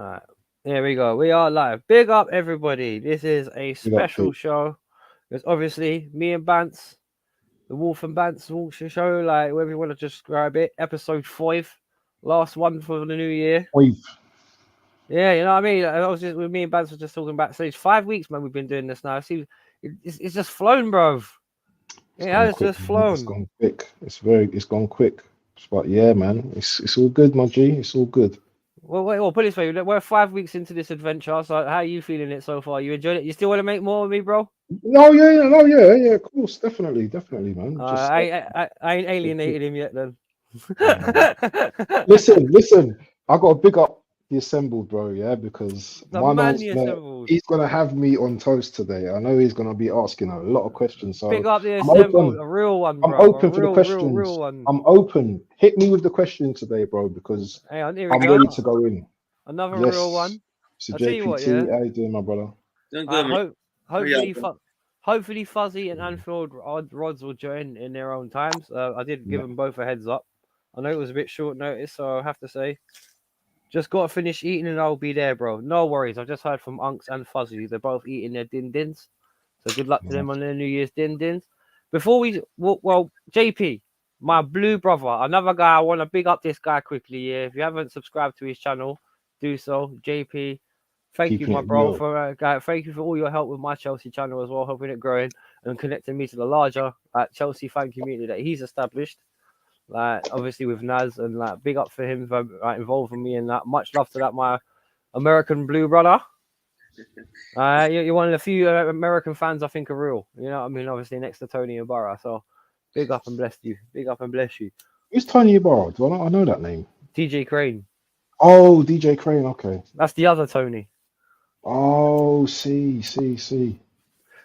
Alright, here we go. We are live. Big up, everybody. This is a Big up, special Pete. show. It's obviously me and Bantz, the Wolf and Bantz Wolf show, like whatever you want to describe it. Episode 5, last one for the new year. We've Yeah, you know what I mean. I was just with me and Bantz was just talking about. So it's 5 weeks, man. We've been doing this now. See, it's just flown, bro. Yeah, gone it's quick, just man. It's flown. gone quick. It's gone quick. But yeah, man, it's all good, my G. It's all good. Well, put it this way, we're 5 weeks into this adventure. So how are you feeling it so far? You enjoyed it? You still want to make more with me, bro? No, yeah. Of course, definitely, man. Just I ain't alienated him yet then. listen. I got to big up the assembled, bro. Yeah, because The my man man's you gonna assembled. he's gonna have me on toast today. I know he's gonna be asking a lot of questions, Big so up the I'm assembled. open. A real one, I'm bro. A open for the real questions. one. I'm open. Hit me with the questions today, bro, because Hang on, here we I'm ready go. to go in. Another real Yes. one. So I'll tell you what, yeah. JPT, how you doing, my brother? Doing good, man. Hopefully, hopefully Fuzzy and Anfield Rods will join in their own times. I did give them both a heads up. I know it was a bit short notice, so I have to say, just got to finish eating and I'll be there, bro. No worries. I've just heard from Unks and Fuzzy. They're both eating their din dins. So good luck to them on their New Year's din dins. Before we, well, JP, my blue brother, another guy. I want to big up this guy quickly. Yeah, if you haven't subscribed to his channel, do so. JP, thank you, Keeping my it bro, real. for thank you for all your help with my Chelsea channel as well, helping it growing and connecting me to the larger Chelsea fan community that he's established. Like obviously with Naz and like big up for him for involving me in that. Much love to that, my American blue brother. You're one of the few American fans I think are real. You know what I mean? Obviously next to Tony and Barra. So big up and bless you. Big up and bless you. Who's Tony Ibarra? I know that name. TJ Crane. Oh, DJ Crane. Okay. That's the other Tony. Oh, see.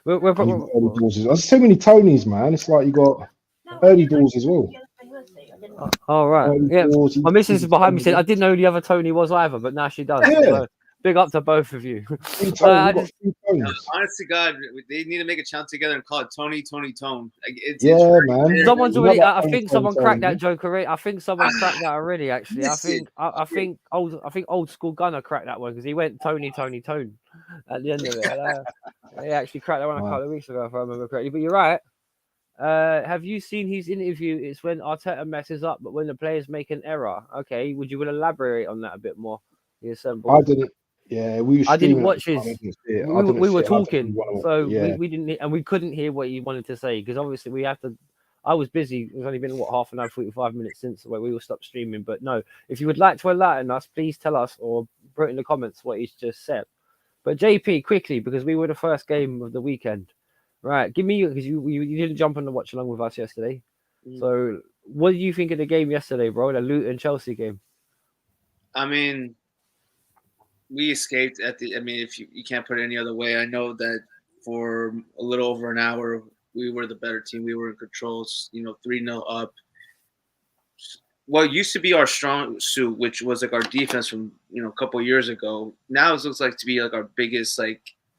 We're And you've got early doors. There's so many Tonys, man. It's like you got early doors as well. all right. Early Yeah. doors, My missus is behind me saying I Tony. didn't know who the other Tony was either, but now she does. Yeah. So big up to both of you. Three Tony. We've got three Tonys. Honest to God, they need to make a channel together and call it Tone. Like, Yeah, man. Someone's You know already. that I Tony, think someone Tony, cracked yeah? that joke already. I think someone cracked that already. Actually, I Listen. think old school Gunner cracked that one because he went Tony Tone at the end of it. He actually cracked that one a couple of weeks ago, if I remember correctly. But you're right. Have you seen his interview? It's when Arteta messes up, but when the players make an error. Okay, would you elaborate on that a bit more? The assembled. I didn't. Yeah, we were I didn't streaming at watch the time. his. I didn't see it. We were I don't talking, really wanna- so yeah. we didn't, and we couldn't hear what he wanted to say because obviously we have to. I was busy. It's only been half an hour, 45 minutes since where we will stop streaming. But no, if you would like to enlighten us, please tell us or put in the comments what he's just said. But JP, quickly, because we were the first game of the weekend, right? Give me because you didn't jump on the watch along with us yesterday. So what do you think of the game yesterday, bro? The Luton Chelsea game. I mean, we escaped at the. I mean, if you can't put it any other way, I know that for a little over an hour, we were the better team. We were in control. 3-0 up. What used to be our strong suit, which was like our defense from a couple of years ago, now it looks like to be like our biggest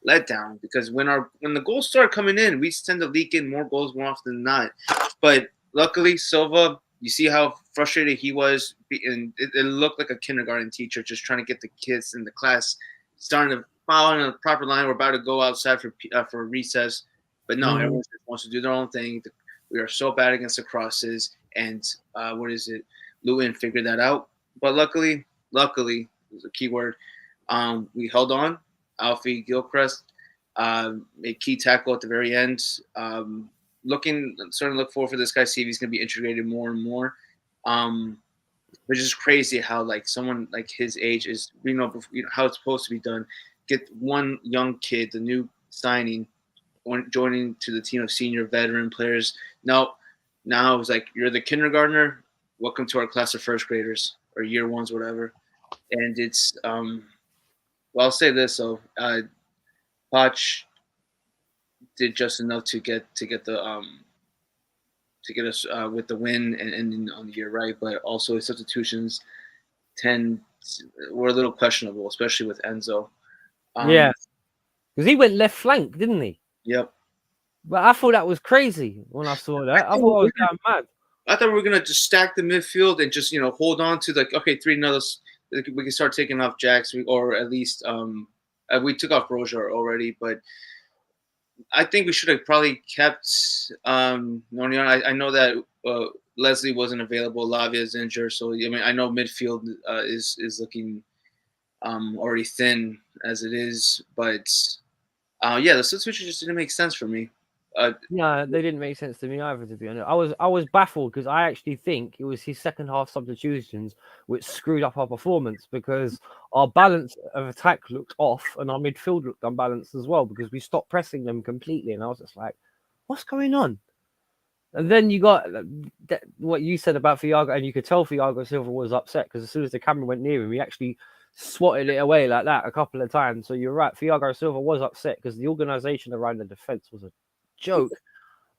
letdown because when the goals start coming in, we tend to leak in more goals more often than not. But luckily, Silva, you see how frustrated he was, and it looked like a kindergarten teacher just trying to get the kids in the class starting to follow in a proper line. We're about to go outside for recess, but no, everyone just wants to do their own thing. We are so bad against the crosses, and Luton figured that out. But luckily is a key word. We held on. Alfie Gilchrist made key tackle at the very end. Starting to look forward for this guy, see if he's going to be integrated more and more. Which is crazy how someone like his age is, how it's supposed to be done. Get one young kid, the new signing, joining to the team of senior veteran players. Now it's like you're the kindergartner. Welcome to our class of first graders or year ones, whatever. And it's well, I'll say this though, Poch did just enough to get us with the win and ending on the year right, but also his substitutions were a little questionable, especially with Enzo. Yeah, because he went left flank, didn't he? Yep. But I thought that was crazy when I saw that. I thought I was going mad. I thought we were gonna just stack the midfield and just hold on to 3-0. we can start taking off Jax, or at least we took off Brozier already, but I think we should have probably kept Nonion. I know that Leslie wasn't available. Lavia is injured, so I mean I know midfield is looking already thin as it is, but yeah, the switch just didn't make sense for me. No, they didn't make sense to me either. To be honest, I was baffled because I actually think it was his second half substitutions which screwed up our performance because our balance of attack looked off and our midfield looked unbalanced as well because we stopped pressing them completely. And I was just like, "What's going on?" And then you got what you said about Thiago, and you could tell Thiago Silva was upset because as soon as the camera went near him, he actually swatted it away like that a couple of times. So you're right, Thiago Silva was upset because the organisation around the defence was a joke.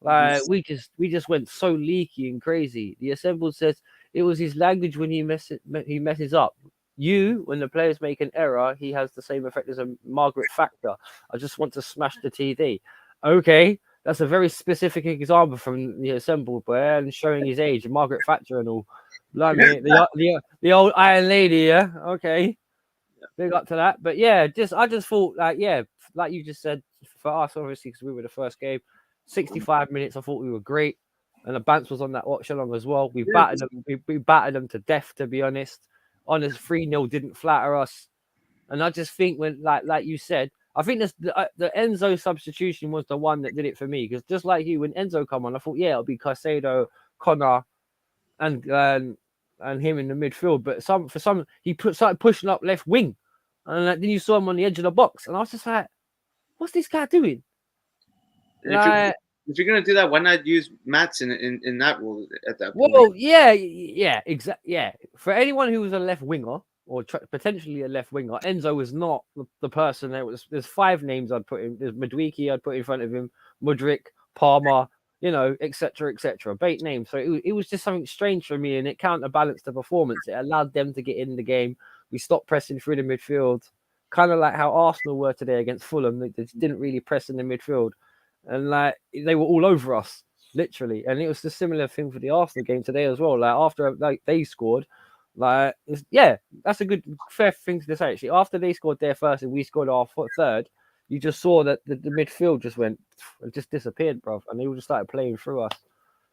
Like we just went so leaky and crazy. The assembled says it was his language when he messes up. When the players make an error, he has the same effect as a Margaret Factor. I just want to smash the TV. Okay, that's a very specific example from the assembled boy and showing his age, Margaret Thatcher and all. Like the old Iron Lady, yeah. Okay, big up to that. But yeah, I just thought like you just said for us obviously because we were the first game. 65 minutes, I thought we were great, and the Bantz was on that watch along as well. We battered them. We battered them to death, to be honest. Honest 3-0 didn't flatter us, and I just think when like you said, I think the Enzo substitution was the one that did it for me because just like you, when Enzo come on, I thought it'll be Caicedo, Connor, and him in the midfield. But he started pushing up left wing, and then you saw him on the edge of the box, and I was just like, what's this guy doing? If you're gonna do that, why not use Matson in that role at that point? Well, yeah, exactly. Yeah, for anyone who was a left winger or potentially a left winger, Enzo was not the person. There's 5 names I'd put in. There's Madueke I'd put in front of him, Mudryk, Palmer, etc., bait names. So it was just something strange for me, and it counterbalanced the performance. It allowed them to get in the game. We stopped pressing through the midfield, kind of like how Arsenal were today against Fulham. They didn't really press in the midfield. And like they were all over us, literally. And it was a similar thing for the Arsenal game today as well. Like after they scored, that's a good fair thing to say actually. After they scored their first and we scored our third, you just saw that the midfield just disappeared, bro, and they all just started playing through us.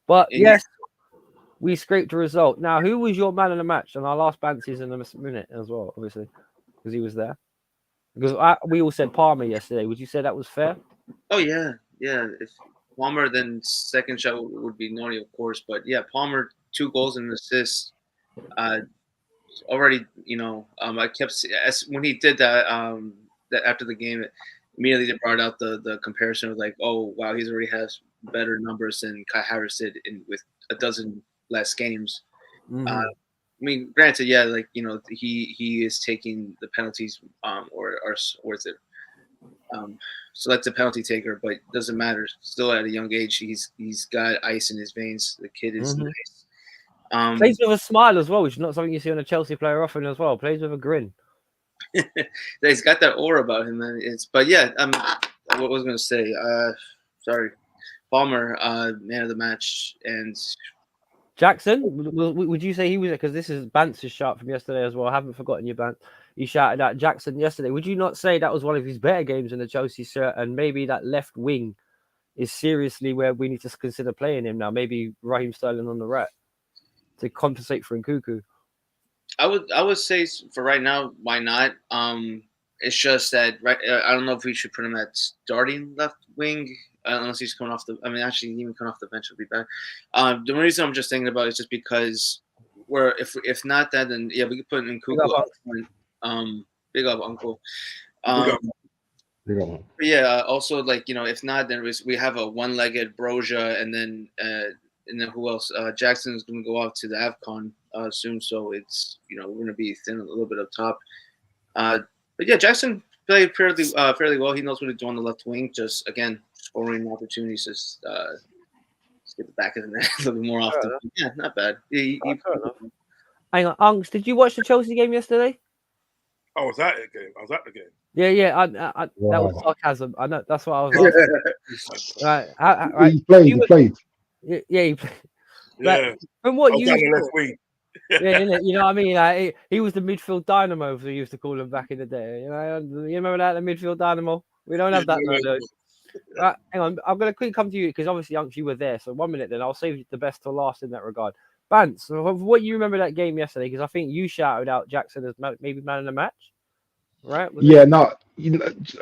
But yes, we scraped a result. Now, who was your man of the match? And I'll ask Bantz's in a minute as well, obviously, because he was there. Because we all said Palmer yesterday. Would you say that was fair? Oh yeah. Yeah, if Palmer, then second shot would be Noni, of course. But yeah, Palmer 2 goals and an assist. Already, I kept when he did that. That after the game, immediately they brought out the comparison of like, oh wow, he's already has better numbers than Kai Havertz did with a dozen less games. Mm-hmm. I mean, granted, yeah, like he is taking the penalties, or is it? Selected penalty taker, but doesn't matter. Still at a young age, he's got ice in his veins. The kid is nice. Plays with a smile as well, which is not something you see on a Chelsea player often as well. Plays with a grin. He's got that aura about him, man. But yeah, what was I going to say? Sorry, Palmer, man of the match, and Jackson. Would you say he was? Because this is Bantz's shot from yesterday as well. I haven't forgotten you, Bantz. He shouted at Jackson yesterday. Would you not say that was one of his better games in the Chelsea shirt? And maybe that left wing is seriously where we need to consider playing him now. Maybe Raheem Sterling on the right to compensate for Nkunku. I would say for right now, why not? It's just that I don't know if we should put him at starting left wing unless he's coming off the. I mean, actually, even coming off the bench would be better. The reason I'm just thinking about it is just because if not that, then yeah, we could put Nkunku up front. Big up, Uncle. Big up. Yeah. Also, like if not, then we have a one-legged Brozier, and then who else? Jackson's going to go off to the AFCON soon, so it's we're going to be thin a little bit up top. But yeah, Jackson played fairly well. He knows what to do on the left wing. Just again, scoring opportunities. Just get the back of the net a little bit more often. Yeah, not bad. Hang on, Unks, did you watch the Chelsea game yesterday? I was at the game. Yeah. That was sarcasm. I know. That's what I was asking. right. He played. Yeah, he played. Yeah. From what I was you on the left wing. Yeah, innit? You know what I mean? Like, he was the midfield dynamo, as we used to call him back in the day. You know, you remember that, the midfield dynamo? We don't have that now, though. Right, hang on. I'm going to quickly come to you because obviously, Unks, you were there. So 1 minute, then I'll save the best to last in that regard. Bantz, what you remember that game yesterday? Because I think you shouted out Jackson as maybe man of the match, right? Yeah, no,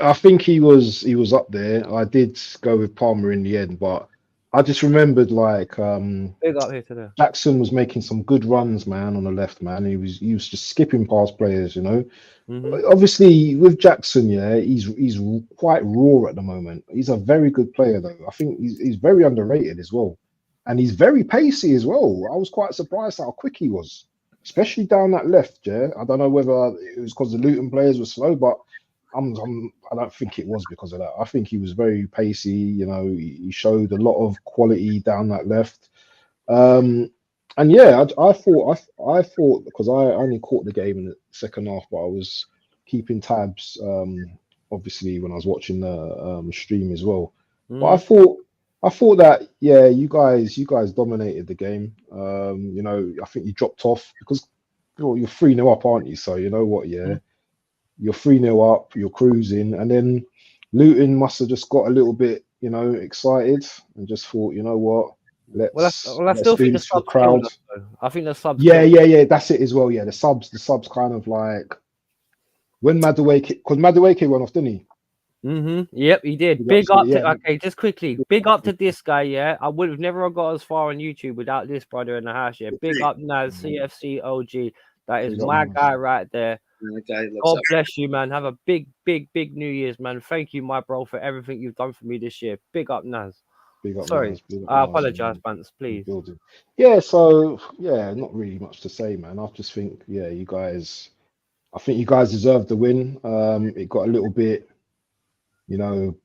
I think he was up there. I did go with Palmer in the end, but I just remembered like Big up here today. Jackson was making some good runs, man, on the left, man. He was just skipping past players, you know. Obviously, with Jackson, yeah, he's quite raw at the moment. He's a very good player, though. I think he's very underrated as well, and he's very pacey as well. I was quite surprised how quick he was, especially down that left. Yeah, I don't know whether it was because the Luton players were slow, but I don't think it was because of that. I think he was very pacey. You know, he showed a lot of quality down that left. And yeah, I thought because I only caught the game in the second half, but I was keeping tabs, obviously when I was watching the stream as well. But I thought that yeah, you guys dominated the game. You know, I think you dropped off because you're 3-0 up, aren't you? So you know what, yeah, you're 3-0 up, you're cruising, and then Luton must have just got a little bit, you know, excited and just thought, you know what. I still think the subs crowd. I think the subs. Yeah. That's it as well. Yeah, the subs kind of like when Madueke, because Madueke went off, didn't he? Yep, he did. Big up to okay, just quickly. Big up to this guy. Yeah, I would have never got as far on YouTube without this brother in the house. Yeah, big up Naz, CFC OG. That is my guy right there. God bless you, man. Have a big New Year's, man. Thank you, my bro, for everything you've done for me this year. Big up Naz. Sorry, I apologize, Bantz, please. Yeah, so yeah, not really much to say, man. I just think, yeah, I think you guys deserved the win. It got a little bit, I don't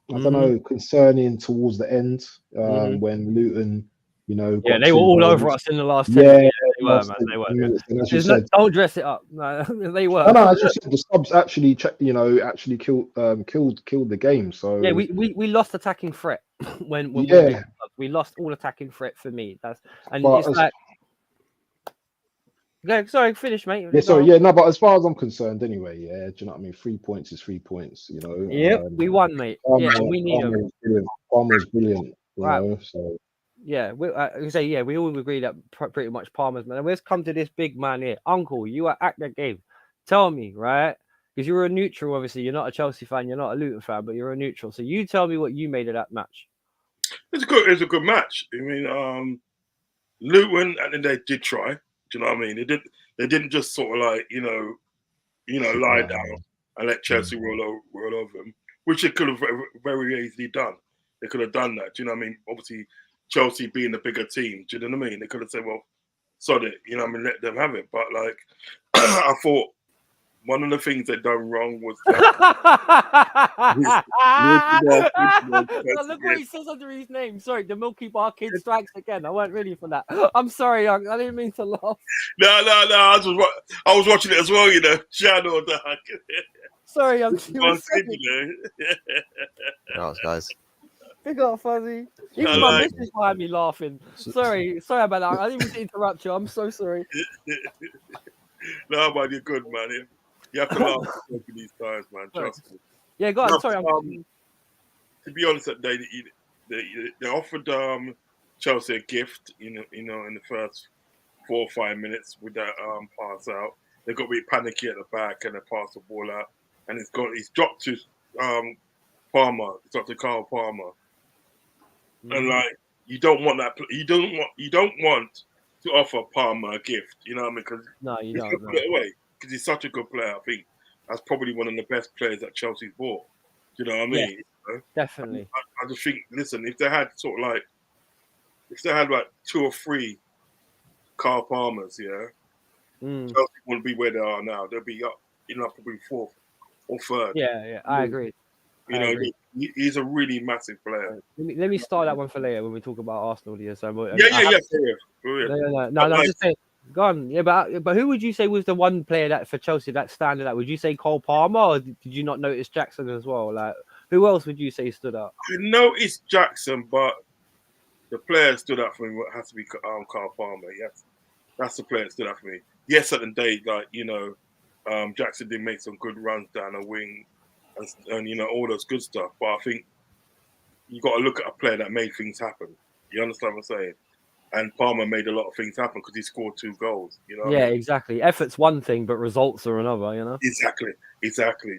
know, concerning towards the end, when Luton, yeah, they were all over us in the last 10 minutes. They were, man. They were. Don't dress it up. No, they were. No, as you said, the subs actually, killed the game. So yeah, we lost attacking threat when we lost all attacking threat for me. It's like. Yeah, sorry, finish, mate. Yeah, sorry, yeah, no, but as far as I'm concerned, anyway, yeah, do you know what I mean? 3 points is 3 points, you know. Yeah, we won, mate. Yeah, we need him. Palmer's brilliant, you know. So yeah, we all agree that pretty much Palmer's man. And let's come to this big man here, Uncle. You are at the game. Tell me, right? Because you're a neutral, obviously. You're not a Chelsea fan. You're not a Luton fan, but you're a neutral. So you tell me what you made of that match. It's a good match. I mean, Luton, and they did try. Do you know what I mean? They didn't just sort of like lie down and let Chelsea roll over them, which they could have very easily done. They could have done that. Do you know what I mean? Obviously, Chelsea being the bigger team. Do you know what I mean? They could have said, "Well, sod it," you know what I mean? Let them have it. But like, I thought one of the things they'd done wrong was look what he says under his name. Sorry, the Milky Bar Kid strikes again. I weren't ready for that. I'm sorry, I didn't mean to laugh. No. I was watching it as well. You know, Shadow. Sorry, I'm. Guys. Big up, Fuzzy. Even my missus behind me laughing. Sorry about that. I didn't mean to interrupt you. I'm so sorry. No, man, you're good, man. You have to laugh in these times, man. Trust me. Yeah, go on. No, sorry. To be honest, they offered Chelsea a gift, in the first 4 or 5 minutes with that pass out. They got a bit panicky at the back and they passed the ball out, and he's dropped to Palmer. It's dropped to Carl Palmer, and like you don't want that. You don't want to offer Palmer a gift. You know what I mean? Because you don't. Put it away. Because he's such a good player. I think that's probably one of the best players that Chelsea's bought. Do you know what I mean? Yeah, definitely. I just think, listen, if they had like 2 or 3 Carl Palmers, Chelsea wouldn't be where they are now. They'll be up, probably 4th or 3rd. Yeah, I agree. He's a really massive player. Let me start that one for later when we talk about Arsenal here. So No, I'm just saying. Go on. Yeah, but who would you say was the one player that for Chelsea that standard out? Would you say Cole Palmer, or did you not notice Jackson as well? Like, who else would you say stood out? I noticed Jackson, but the player stood out for me. It has to be Carl Palmer. Yes, that's the player that stood out for me. Yes, at the day, like Jackson did make some good runs down a wing, and all those good stuff. But I think you got to look at a player that made things happen. You understand what I'm saying? And Palmer made a lot of things happen because he scored 2 goals. You know what I mean? Exactly. Effort's one thing, but results are another. You know. Exactly. Do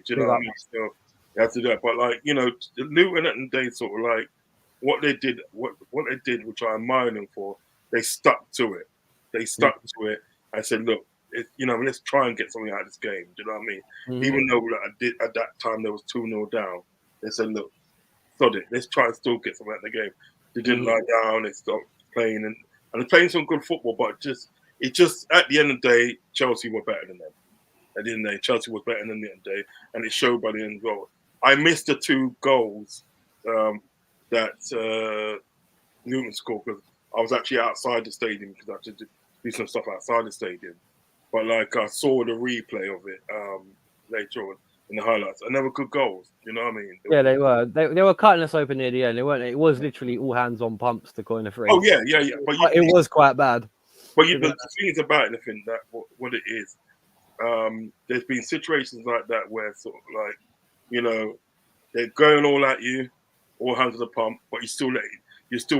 you know Big what I up. mean? So you have to do that. But like Luton at the day, sort of like what they did, which I admire them for. They stuck to it. They stuck to it and said, look, let's try and get something out of this game. Do you know what I mean? Mhm. Even though at that time there was 2-0 down, they said, look, sod it. Let's try and still get something out of the game. They didn't lie down. They stopped playing and they're playing some good football. But it just at the end of the day, Chelsea were better than them. At the end of the day, Chelsea was better than them at the end of the day, and it showed by the end goal. I missed the 2 goals that Newton scored because I was actually outside the stadium because I had to do some stuff outside the stadium. But like I saw the replay of it later on in the highlights, and they were good goals. You know what I mean? They were. They were cutting us open near the end. They weren't. It was literally all hands on pumps to coin a free. Oh yeah. But it was quite bad. But the thing is about anything that what it is. There's been situations like that where sort of like, they're going all at you, all hands on the pump, but you're still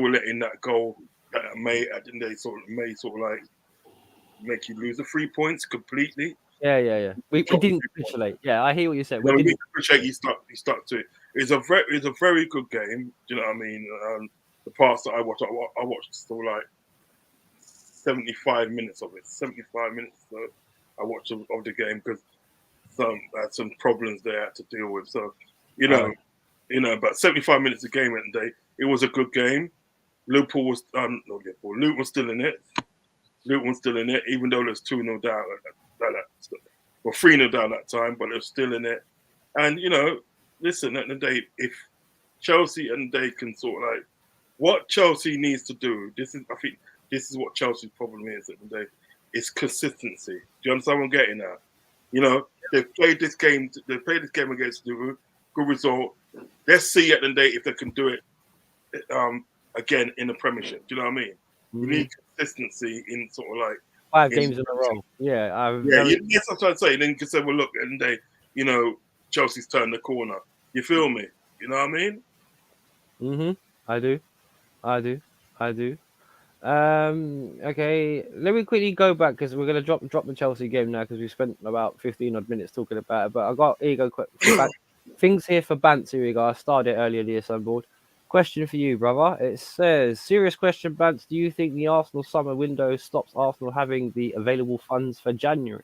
letting that goal that may like make you lose the 3 points completely. Yeah. We didn't capitulate. Yeah, I hear what you said. We didn't appreciate you stuck to it. It's a very good game. Do you know what I mean? The parts that I watched still like 75 minutes of it. 75 minutes. So I watched of the game because I had some problems there I had to deal with. So, but 75 minutes of game at the day, it was a good game. Luton was still in it. Luton was still in it, even though there's 2-0 down. Well, 3-0 down that time, but they're still in it. And, listen, at the day, if Chelsea and they can sort of like, what Chelsea needs to do, I think this is what Chelsea's problem is at the day, is consistency. Do you understand what I'm getting at? They've played this game against Luton, good result. Let's see at the day if they can do it again in the Premiership. Do you know what I mean? You need consistency in sort of like 5 games in a row. Yeah, yes, that's what I'm saying. Then you can say, well, look, at the day, Chelsea's turned the corner. You feel me? You know what I mean? I do. Okay, let me quickly go back because we're gonna drop the Chelsea game now because we spent about 15 odd minutes talking about it. But I got things here for Bantz. Here we go. I started earlier this on board. Question for you, brother. It says, serious question, Bantz. Do you think the Arsenal summer window stops Arsenal having the available funds for January?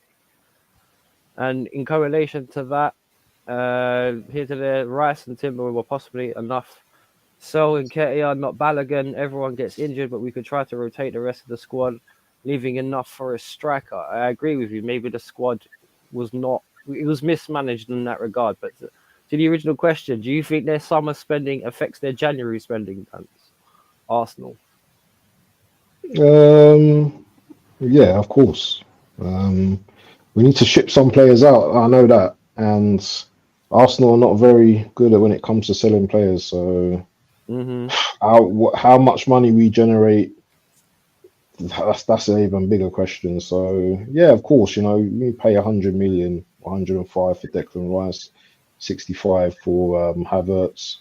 And in correlation to that, here to the Rice and Timber were possibly enough. So in Nketiah, not Balogun, everyone gets injured, but we could try to rotate the rest of the squad, leaving enough for a striker. I agree with you. Maybe the squad was mismanaged in that regard. But to the original question, do you think their summer spending affects their January spending, Arsenal? Yeah, of course. We need to ship some players out. I know that. And Arsenal are not very good at when it comes to selling players. So how much money we generate, that's an even bigger question. So yeah, of course, you pay 100 million, 105 for Declan Rice, 65 for Havertz.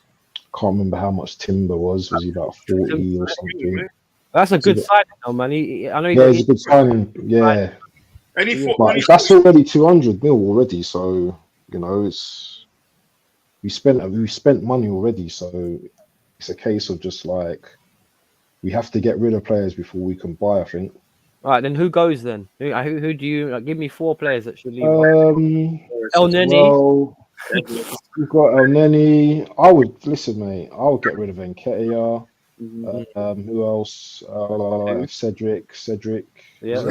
Can't remember how much Timber was. Was he about 40 or something? That's a good signing, though, man. I know he's a good signing. Yeah, but that's already 200 mil already. So we spent money already. So it's a case of just like we have to get rid of players before we can buy. I think. All right, then who goes then? Who do you give me 4 players that should leave? El Neni. Well, you've got El Neni. I would listen, mate. I would get rid of Nketiah. Who else? Cedric. Yeah.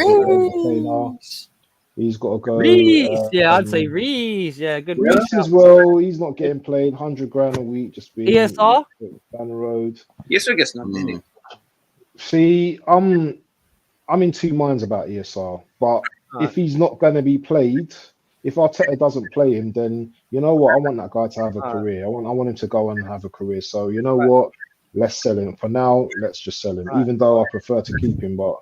He's got to go. Reece, I'd say Reece. Yeah, good. Reece as well. He's not getting played. 100 grand a week, just being ESR down the road. ESR gets nothing. See, I'm in 2 minds about ESR, but if he's not going to be played, if Arteta doesn't play him, then you know what? I want that guy to have a career. I want him to go and have a career. So you know what? let's sell him. For now, let's just sell him. Right. Even though I prefer to keep him, but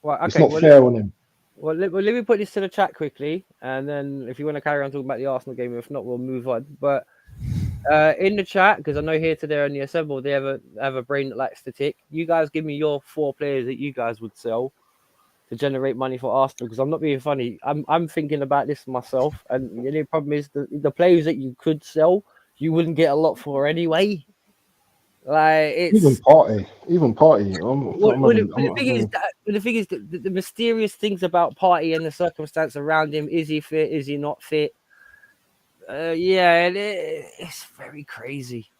Well, it's okay. not fair on him. Well, let me put this to the chat quickly, and then if you want to carry on talking about the Arsenal game, if not, we'll move on. But in the chat, because I know here today on the assemble, they have a brain that likes to tick. You guys give me your 4 players that you guys would sell to generate money for Arsenal, because I'm not being funny. I'm thinking about this myself, and the only problem is the players that you could sell, you wouldn't get a lot for anyway. Like it's Even party. The thing is the mysterious things about Party and the circumstance around him. Is he fit? Is he not fit? It's very crazy.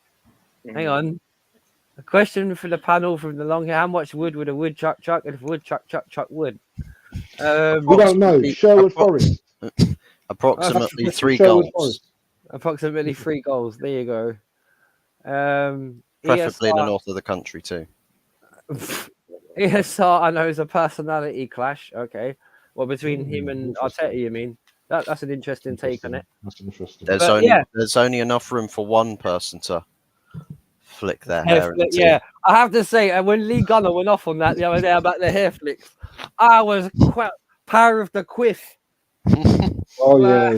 Hang on. A question for the panel from the long hair: how much wood would a woodchuck chuck if woodchuck chuck wood? We don't know. Sherwood Forest. Approximately 3 Sherwood goals. Forest. Approximately 3 goals. There you go. Preferably in the north of the country too. ESR, I know, is a personality clash. Okay. Well, between him and Arteta, you mean? That's an interesting take on it. That's interesting. There's only enough room for one person to flick their hair. Yeah, I have to say, when Lee Gunner went off on that the other day about the hair flicks, I was quite power of the quiff. Oh yeah.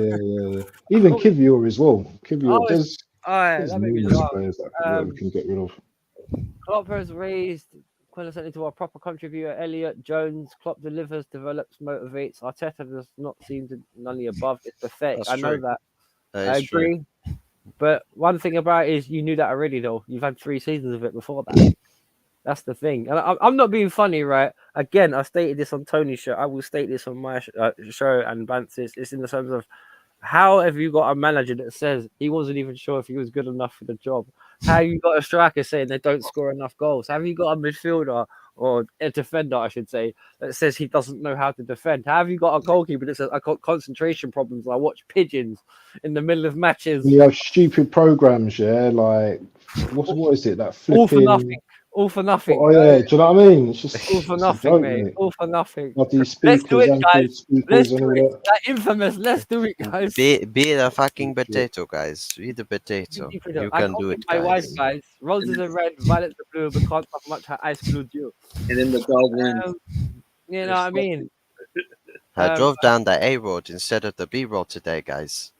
Even Kivior as well. Kivior. There's that made me numerous laugh. players that we can get rid of. Klopp has raised quintessentially to our proper contributor, Elliot Jones. Klopp delivers, develops, motivates. Arteta does not seem to none of the above. It's pathetic. That's I know true. that. That I is true. agree. But one thing about it is you knew that already, though. You've had 3 seasons of it before that. That's the thing. And I'm not being funny, right? Again, I stated this on Tony's show. I will state this on my show and Bantz's. It's in the terms of how have you got a manager that says he wasn't even sure if he was good enough for the job? How have you got a striker saying they don't score enough goals? Have you got a midfielder or a defender, I should say, that says he doesn't know how to defend? How have you got a goalkeeper that says I got concentration problems? I watch pigeons in the middle of matches. You have stupid programs, yeah, like what is it? That flipping all for nothing. All for nothing. Oh yeah, do you know what I mean? It's just all for nothing, mate. All for nothing. Let's do it, guys. Let's and do all it. that. That infamous. Let's do it, guys. Be the fucking potato, guys. Be the potato. You can do it, my wife, guys. guys. Roses are red, violets are blue, but can't have much ice blue dew. And then the dog wins. You know what I mean? I drove down the A road instead of the B road today, guys.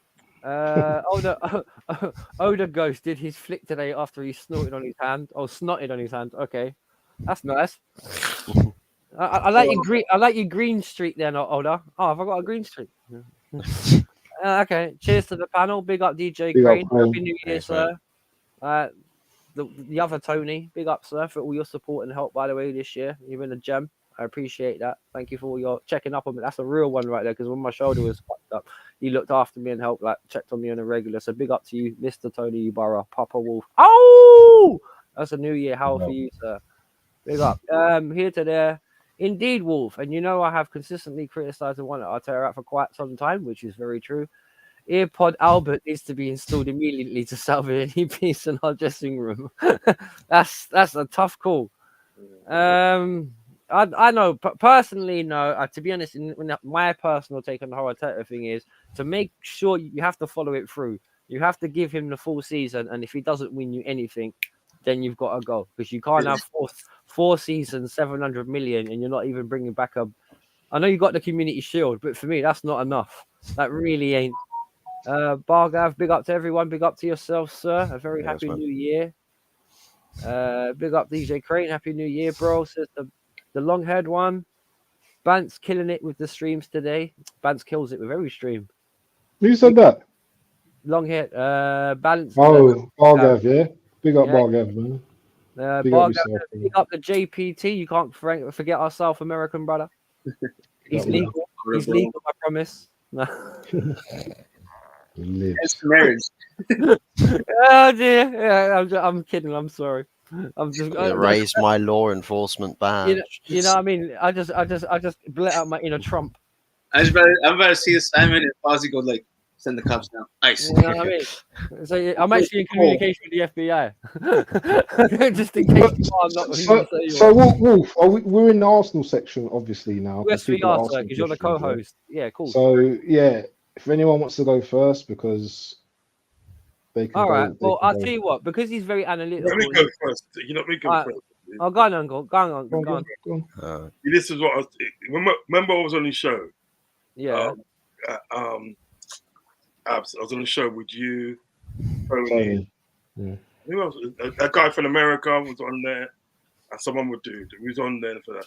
Oda Ghost did his flick today after he snorted on his hand. Oh, snotted on his hand. Okay, that's nice. I like your green. I like your green streak there, not Oda. Oh, have I got a green streak? Okay. Cheers to the panel. Big up DJ Crane. Happy New Year, sir. The other Tony. Big up, sir, for all your support and help. By the way, this year you've been a gem. I appreciate that. Thank you for all your checking up on me. That's a real one right there. Because when my shoulder was fucked up, he looked after me and helped, like checked on me on a regular. So big up to you, Mr. Tony Ibarra, Papa Wolf. Oh, that's a new year. How for you, sir? Big up. Here to there. Indeed, Wolf. And you know I have consistently criticized and wanted Arteta out for quite some time, which is very true. EarPod Albert needs to be installed immediately to salvage any peace in our dressing room. That's a tough call. I know, but personally, no. To be honest, my personal take on the whole Arteta thing is to make sure you have to follow it through. You have to give him the full season, and if he doesn't win you anything, then you've got to go because you can't have four seasons, 700 million, and you're not even bringing back a. I know you got the Community Shield, but for me, that's not enough. That really ain't. Bargav, big up to everyone. Big up to yourself, sir. A very happy new year. Big up DJ Crane. Happy New Year, bro. Says the long-haired one. Bantz killing it with the streams today. Bantz kills it with every stream. Who said that? Long-haired. Bantz. Oh, Bargav, yeah. Big up Bargav, man. Big up the JPT. You can't forget our South American brother. He's legal. He's legal, I promise. No. It's marriage. Oh dear. Yeah, I'm kidding. I'm sorry. I'm just raise my law enforcement badge. You know what I mean? I just let out my inner Trump. I'm about to see Simon and Fozzie go like send the cops down. Ice. You know what I mean? So I'm actually in communication with the FBI, just in case I'm not. So Wolf, we're in the Arsenal section, obviously now. Yes, we are, sir, because you're the co-host. Yeah, cool. So yeah, if anyone wants to go first, because They can All go. right. They Well, can I'll go. tell you what, because he's very analytical. Let me go first. You know, let me go Alright. first. Oh, go on, Uncle. Go on, Go Uncle. on, Go on. go on. This is what I was. Remember, I was on the show. Yeah. Abs, I was on the show with you, Tony. Tony. Yeah. Who else? A guy from America was on there, and some other dude who was on there for that.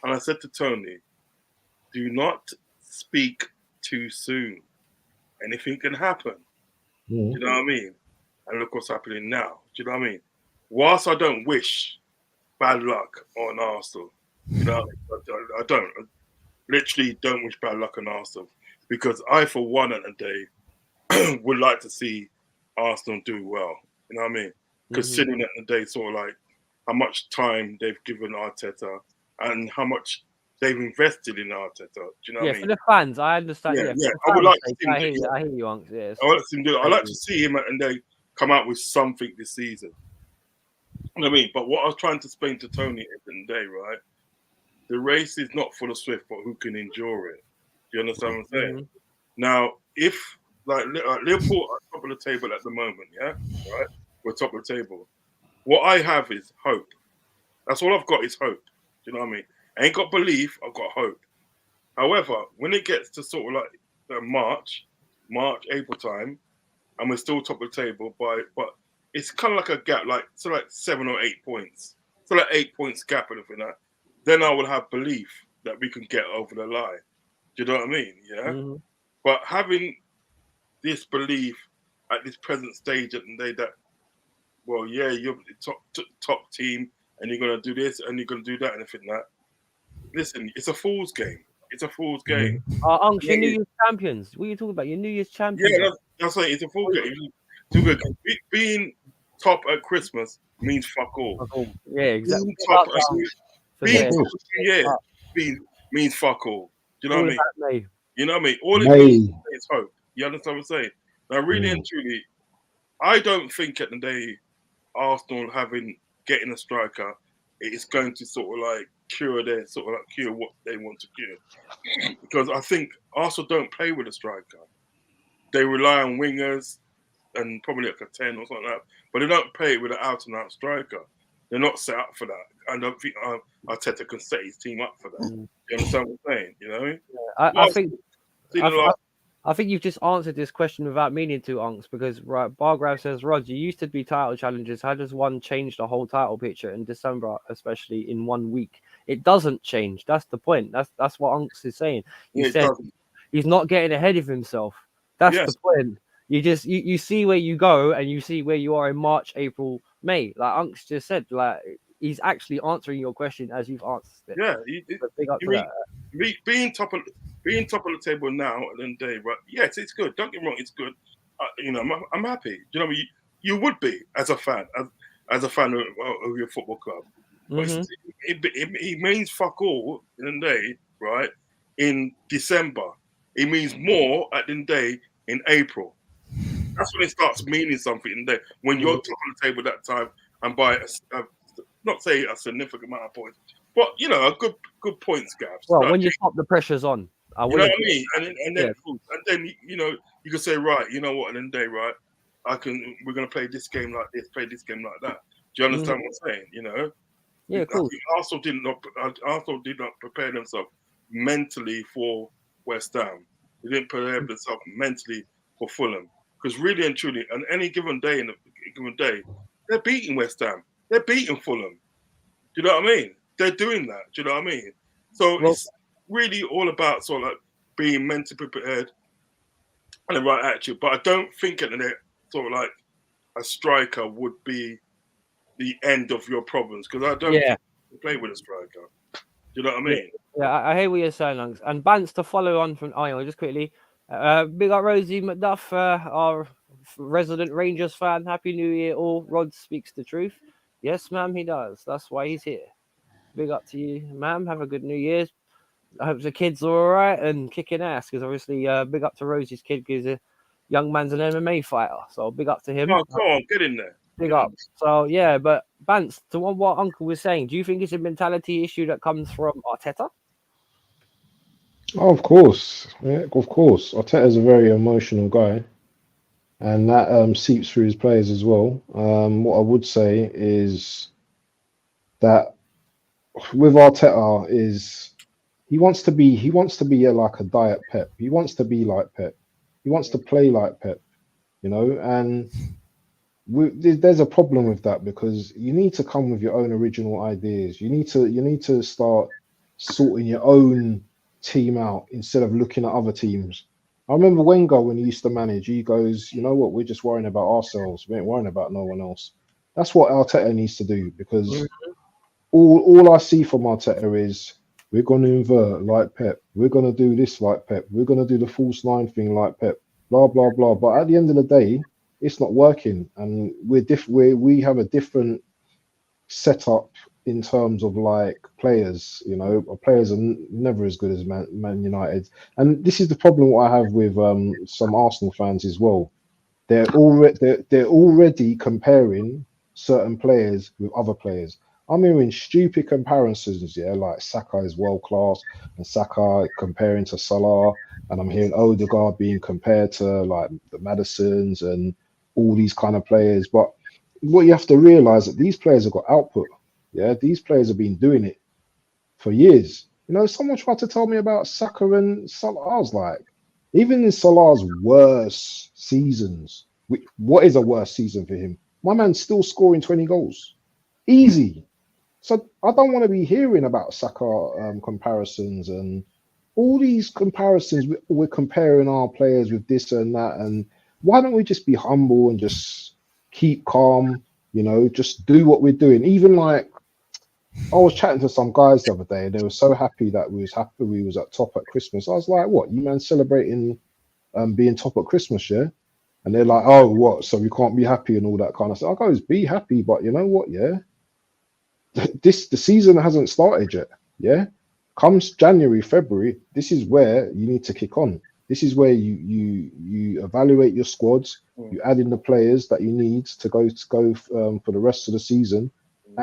And I said to Tony, "Do not speak too soon. Anything can happen." Yeah. Do you know what I mean? And look what's happening now. Do you know what I mean? Whilst I don't wish bad luck on Arsenal, you know, I don't. I literally don't wish bad luck on Arsenal because I, for one, at the day, would like to see Arsenal do well. You know what I mean? Considering at the day, sort of like how much time they've given Arteta and how much they've invested in Arteta. Do you know what I For mean? the fans, I understand. Yeah, Yeah, yeah. for I would the like fans' to sake, see him. I hear you, Uncle. Yes. I want to see him do it. I like to see him and they come out with something this season. You know what I mean? But what I was trying to explain to Tony at the end of the day, right? The race is not full of swift, but who can endure it? Do you understand what I'm saying? Now, if like Liverpool are top of the table at the moment, yeah, right? We're top of the table. What I have is hope. That's all I've got is hope. Do you know what I mean? I ain't got belief. I've got hope. However, when it gets to sort of like March, April time, and we're still top of the table but it's kind of like a gap, like 7 or 8 points. So like 8 points gap and everything like that. Then I will have belief that we can get over the line. Do you know what I mean? Yeah. But having this belief at this present stage at the day that, well, yeah, you're the top team and you're gonna do this and you're gonna do that and everything like that. Listen, it's a fool's game. It's a fool's game. Uncle, you're New Year's champions. What are you talking about? You're New Year's champions. Yeah, that's right. It's a full game. Too good. Being top at Christmas means fuck all. Yeah, exactly. Being top means fuck all. Do you know what I mean? You know what I mean? All it means is hope. You understand what I'm saying? Now, really and truly, I don't think at the day Arsenal getting a striker is going to sort of like cure what they want to cure. Because I think Arsenal don't play with a striker. They rely on wingers and probably like a 10 or something like that. But they don't play with an out-and-out striker. They're not set up for that. I don't think Arteta can set his team up for that. You understand what I'm saying? You know what I mean? I think you've just answered this question without meaning to, Unks, because Bargrave says, Rod, you used to be title challengers. How does one change the whole title picture in December, especially in 1 week? It doesn't change. That's the point. That's what Unks is saying. He said he's not getting ahead of himself. That's the point. You see where you go and you see where you are in March, April, May. Like Unks just said, like he's actually answering your question as you've answered it. Yeah, big up to that. Being top of the table now at the end of the day, right? Yes, it's good. Don't get me wrong, it's good. You know, I'm happy. You know, you would be as a fan, as a fan of your football club. But it means fuck all in the day, right? In December, it means more at the end of the day in April. That's when it starts meaning something in there. When you're top of the table that time and by not say a significant amount of points, but you know, a good points gap. Well, when you top, the pressure's on. You know what I mean? And then you know, you can say, right, you know what, at the end of the day, right, we're gonna play this game like this, play this game like that. Do you understand what I'm saying? You know? Yeah, cool. Arsenal did not prepare themselves mentally for West Ham. They didn't prepare themselves mentally for Fulham. Because really and truly, on any given day they're beating West Ham. They're beating Fulham. Do you know what I mean? They're doing that. Do you know what I mean? So it's really all about sort of like being mentally prepared and the right attitude. But I don't think at the sort of like a striker would be the end of your problems because I don't think you play with a striker. Do you know what I mean? Yeah, I hear what you're saying, Lungs. And Bantz, to follow on from just quickly. Big up Rosie McDuff, our resident Rangers fan. Happy New Year, all. Rod speaks the truth. Yes, ma'am, he does. That's why he's here. Big up to you, ma'am. Have a good New Year's. I hope the kids are all right and kicking ass because obviously, big up to Rosie's kid because a young man's an MMA fighter. So big up to him. Oh, come on, get in there. Big up. So yeah, but Bantz, to what Uncle was saying, do you think it's a mentality issue that comes from Arteta? Oh, of course. Yeah, of course. Arteta's a very emotional guy. and that seeps through his players as well. What I would say is that with Arteta is he wants to be like a diet Pep. He wants to be like Pep. He wants to play like Pep, you know, and there's a problem with that because you need to come with your own original ideas. You need to start sorting your own team out instead of looking at other teams. I remember Wenger when he used to manage, he goes, you know what, we're just worrying about ourselves. We ain't worrying about no one else. That's what Arteta needs to do because all I see from Arteta is we're going to invert like Pep. We're going to do this like Pep. We're going to do the false nine thing like Pep. Blah blah blah. But at the end of the day, it's not working, and we have a different setup in terms of like players. You know, our players are never as good as Man United, and this is the problem what I have with some Arsenal fans as well. They're already comparing certain players with other players. I'm hearing stupid comparisons, yeah, like Saka is world class and Saka comparing to Salah, and I'm hearing Odegaard being compared to like the Madisons and all these kind of players. But what you have to realize that these players have got output. Yeah, these players have been doing it for years. You know, someone tried to tell me about Saka and Salah. I was like, even in Salah's worst seasons, what is a worst season for him? My man's still scoring 20 goals. Easy. So I don't want to be hearing about Saka comparisons and all these comparisons. We're comparing our players with this and that. And why don't we just be humble and just keep calm? You know, just do what we're doing. Even like I was chatting to some guys the other day, and they were so happy that we was at top at Christmas. I was like, "What, you man celebrating being top at Christmas, yeah?" And they're like, "Oh, what? So we can't be happy and all that kind of stuff." I goes, "Be happy, but you know what? Yeah, the season hasn't started yet. Yeah, comes January, February, this is where you need to kick on. This is where you evaluate your squads, you add in the players that you need to go for the rest of the season,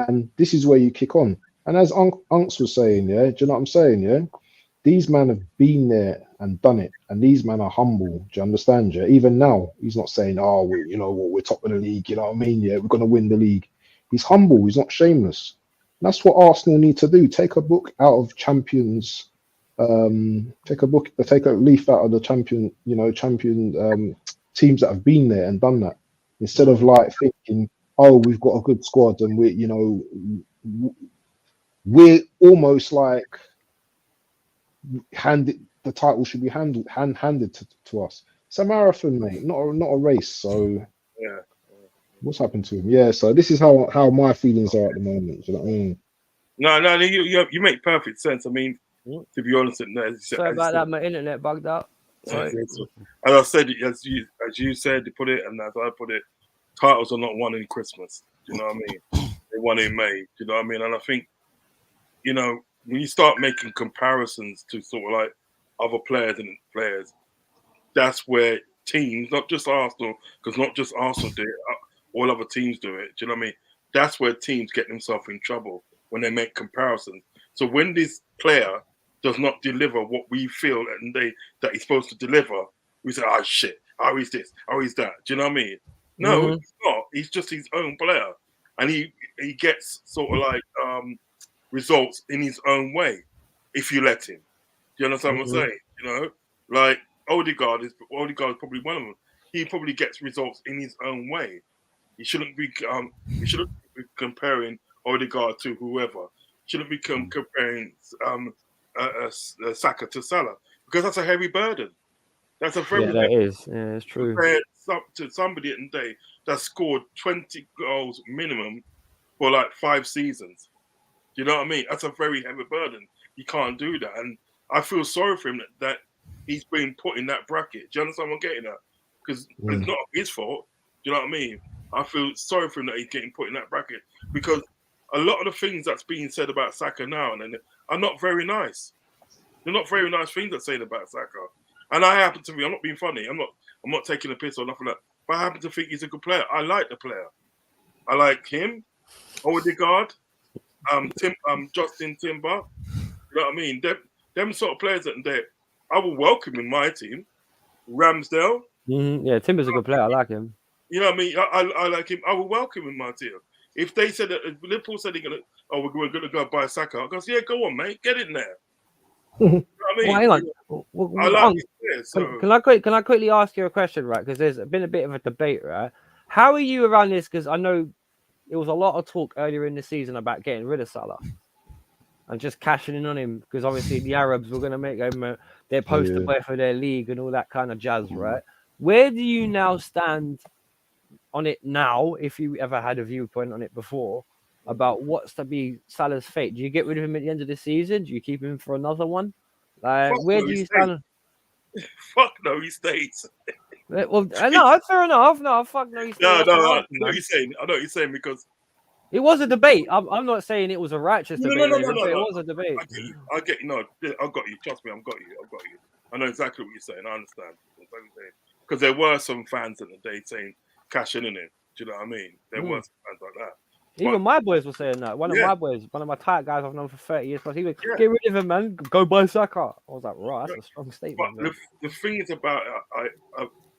and this is where you kick on." And as Unks was saying, yeah, do you know what I'm saying? Yeah, these men have been there and done it, and these men are humble. Do you understand? Yeah, even now he's not saying, "Oh, you know what, we're top of the league." You know what I mean? Yeah, we're gonna win the league. He's humble. He's not shameless. That's what Arsenal need to do. Take a book out of champions. Take a leaf out of the champion teams that have been there and done that. Instead of like thinking, "Oh, we've got a good squad," and we're almost like the title should be handed to us. It's a marathon, mate, not a race. So Yeah. what's happened to him? Yeah, so this is how my feelings are at the moment. Do you know what I mean? No, you make perfect sense. I mean, to be honest, Sorry about that, my internet bugged out. Sorry. as I said, as you said, to put it, and as I put it, titles are not won in Christmas. Do you know what I mean? They won in May. Do you know what I mean? And I think, you know, when you start making comparisons to sort of like other players, that's where teams, not just Arsenal, because not just Arsenal do it, all other teams do it. Do you know what I mean? That's where teams get themselves in trouble when they make comparisons. So when this player does not deliver what we feel that he's supposed to deliver, we say, "Oh shit! Oh, he's this! Oh, he's that!" Do you know what I mean? No, he's not. He's just his own player, and he gets sort of like results in his own way if you let him. Do you understand what I'm saying? You know, like Odegaard is probably one of them. He probably gets results in his own way. He shouldn't be comparing Odegaard to whoever. Shouldn't be comparing Saka to Salah, because that's a heavy burden. That's a very that is. Yeah, it's true. compared to somebody at the day that scored 20 goals minimum for like 5 seasons. Do you know what I mean? That's a very heavy burden. You can't do that. And I feel sorry for him that he's been put in that bracket. Do you understand what I'm getting at? Because it's not his fault. Do you know what I mean? I feel sorry for him that he's getting put in that bracket, because a lot of the things that's being said about Saka now and then are not very nice. They're not very nice things that say about Saka. And I happen to be, I'm not being funny. I'm not taking a piss or nothing like that. But I happen to think he's a good player. I like the player. I like him, Odegaard, Justin Timber. You know what I mean? Them sort of players that I will welcome in my team. Ramsdale, Yeah, Timber's a good player. I like him. You know what I mean? I like him. I would welcome him in my team. If they said that, if Liverpool said they're gonna, we're gonna go buy Saka, I goes, yeah, go on, mate, get in there. You know what I mean? Well, hang on. I like his players, so. Can I quickly ask you a question, right? Because there's been a bit of a debate, right? How are you around this? Because I know it was a lot of talk earlier in the season about getting rid of Salah and just cashing in on him, because obviously the Arabs were going to make him their poster boy for their league and all that kind of jazz, right? Where do you now stand on it now, if you ever had a viewpoint on it before, about what's to be Salah's fate? Do you get rid of him at the end of the season? Do you keep him for another one? Like, where do you stand? Fuck no, he stays. Well, no, fair enough. No, fuck no, he stays. No, I know what you're saying. I know what you're saying, because it was a debate. I'm not saying it was a righteous debate. No. It was a debate. I get you. No, I've got you. Trust me, I've got you. I know exactly what you're saying. I understand. Because there were some fans in the day saying cash in it. Do you know what I mean? There were some fans like that. Even my boys were saying that. One of my tight guys I've known for 30 years, but he would get rid of him, man. Go buy Saka. I was like, right, that's a strong statement. But the thing is about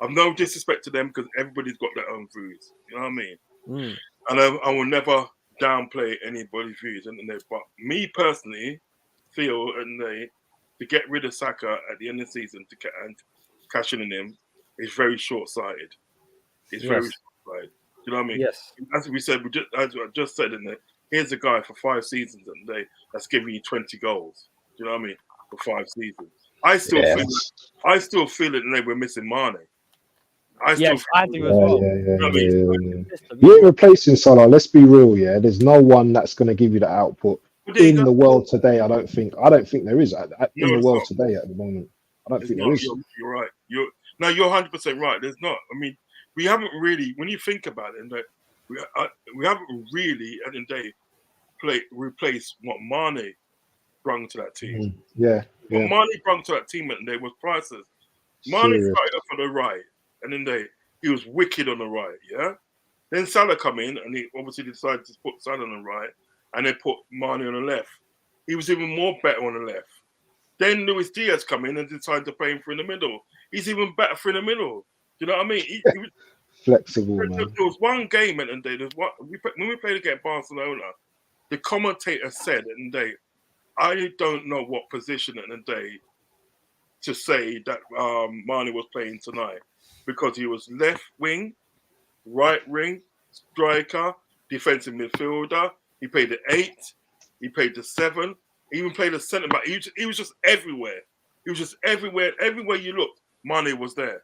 I've no disrespect to them, because everybody's got their own views. You know what I mean? And I will never downplay anybody's views. But me personally feel to get rid of Saka at the end of the season and cashing in him is very short-sighted. It's very short-sighted. You know what I mean? Yes. As we said, as I just said, here's a guy for 5 seasons that's giving you 20 goals. Do you know what I mean? For 5 seasons. I still feel that they were missing Mane. I do as well. You're replacing Salah. Let's be real, yeah. There's no one that's going to give you the output in the world today. I don't think there is in the world today at the moment. I don't think there is. You're right. You're 100% right. There's not. I mean, we haven't really, when you think about it, we haven't really at the end of the day replaced what Mane brought to that team. What Mane brought to that team at the day was priceless. Mane started off on the right, and then he was wicked on the right, yeah? Then Salah come in, and he obviously decided to put Salah on the right, and they put Mane on the left. He was even more better on the left. Then Luis Diaz come in and decided to play him for in the middle. He's even better for in the middle. Do you know what I mean? He was flexible, man. There was one game at the day. When we played against Barcelona, the commentator said at the day, I don't know what position at the day to say that Mane was playing tonight, because he was left wing, right wing, striker, defensive midfielder. He played the 8, he played the 7, he even played the centre back. He was just everywhere. He was just everywhere. Everywhere you looked, Mane was there.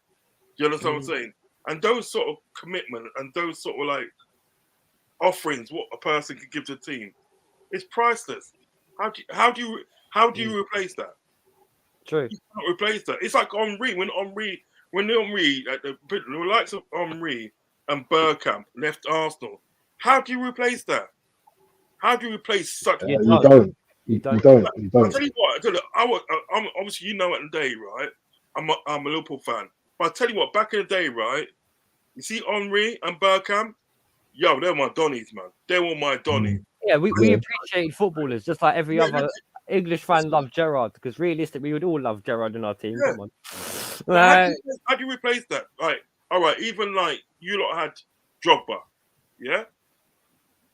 Do you understand what I'm saying? And those sort of commitment and those sort of like offerings, what a person could give to a team, is priceless. How do you replace that? True. You can't replace that. It's like Henry. When Henry, like the likes of Henry and Bergkamp left Arsenal, how do you replace that? How do you replace such? You don't. I'll tell you what. I'm obviously, you know, at the day, right? I'm a Liverpool fan, but I tell you what. Back in the day, right? You see Henry and Bergkamp, yo, they were my Donnies, man. They were my Donnies. Yeah, we appreciate footballers just like every other English fan loved Gerrard, because realistically, we would all love Gerrard in our team. Yeah. Come on. How do you replace that? Like, all right, even like you lot had Drogba, yeah?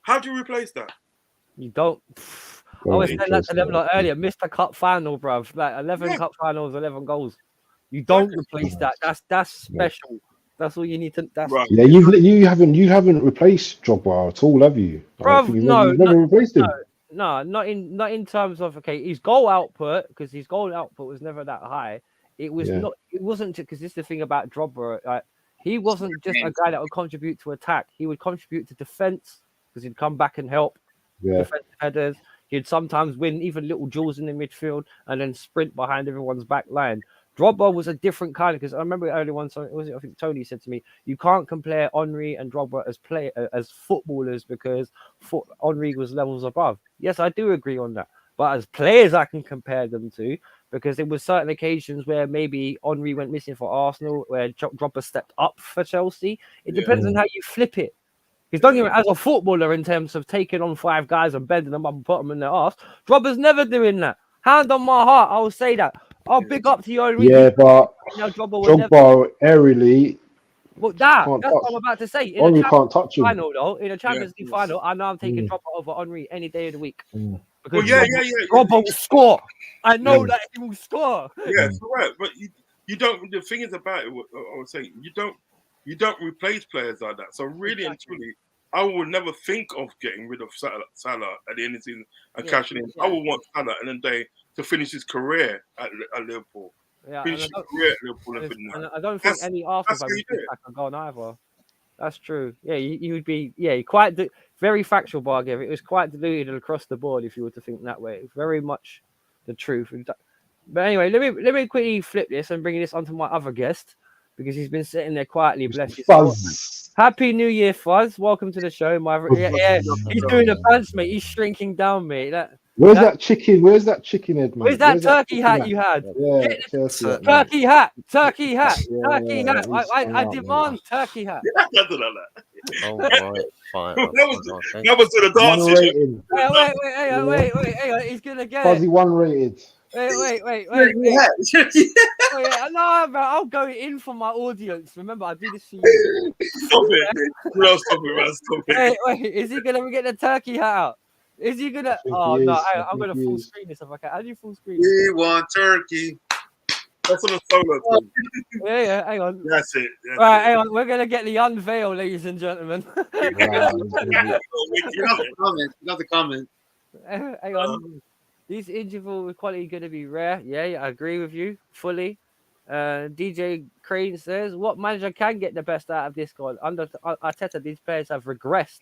How do you replace that? You don't. I was saying that to them like earlier. Mr. Cup final, bruv. Like 11 cup finals, 11 goals. You don't replace that. That's special. That's all you need to. That's right. Yeah, you haven't replaced Drogba at all, have you? Bruv, no, you've never replaced him. No, not in terms of his goal output, because his goal output was never that high. It was not. It wasn't, because this is the thing about Drogba. Like, he wasn't just a guy that would contribute to attack. He would contribute to defense, because he'd come back and help defensive headers. He'd sometimes win even little duels in the midfield and then sprint behind everyone's back line. Drogba was a different kind, because I remember early on, I think Tony said to me, you can't compare Henry and Drogba as footballers, because Henry was levels above. Yes, I do agree on that. But as players, I can compare them to, because there were certain occasions where maybe Henry went missing for Arsenal, where Drogba stepped up for Chelsea. It depends on how you flip it. Because don't get me wrong, as a footballer, in terms of taking on 5 guys and bending them up and putting them in their arse, Drogba's never doing that. Hand on my heart, I will say that. Oh, big up to you, Henry. Yeah, but Now Drogba will never. Drogba aerially Well, can't that's touch. what I'm about to say. In a Henry Champions can't touch League him. final, though, in a Champions League final, I know I'm taking Mm. Drogba over Henry any day of the week. Mm. Because Well, Drogba will score. I know Mm. that he will score. Yeah, correct. But you don't. The thing is about it, I was saying, you don't replace players like that. So really and truly, I would never think of getting rid of Salah at the end of the season and cashing in. I would want Salah and then to finish his career at Liverpool. Yeah, Finish his career at Liverpool and finish. and I don't think any Arsenal that's fan how you would do it. back and gone either. That's true. Yeah, you would be. Yeah, very factual bargain. It was quite diluted across the board if you were to think that way. It's very much the truth. But anyway, let me quickly flip this and bring this onto my other guest because he's been sitting there quietly. Bless his soul. Fuzz. Happy New Year, Fuzz. Welcome to the show. He's doing a dance, mate. He's shrinking down, mate. Where's that chicken? Where's that chicken head, man? Where's that turkey hat chicken you had? Yeah, Turkey hat, turkey hat, Yeah, turkey hat. he's I hung out, demand turkey hat. Nothing like that. Oh, right, fine. That was to the One dancing. rated. Wait, hang on. He's gonna get Fuzzy it. one rated. Wait. No, bro, I'll go in for my audience. Remember, I do this for you. Stop it. No, stop it, man. Stop it. Wait, is he gonna get the turkey hat out? Is he gonna? Oh he no, is. I'm gonna he full is. screen this if I can. How do you full screen? We want turkey. That's on the solo thing. Yeah, hang on. That's it. Right, hang on. We're gonna get the unveil, ladies and gentlemen. Wow, Not the comment. Hang on. These interval quality are going to be rare. Yeah, I agree with you fully. DJ Crane says, what manager can get the best out of this squad? Under Arteta, these players have regressed.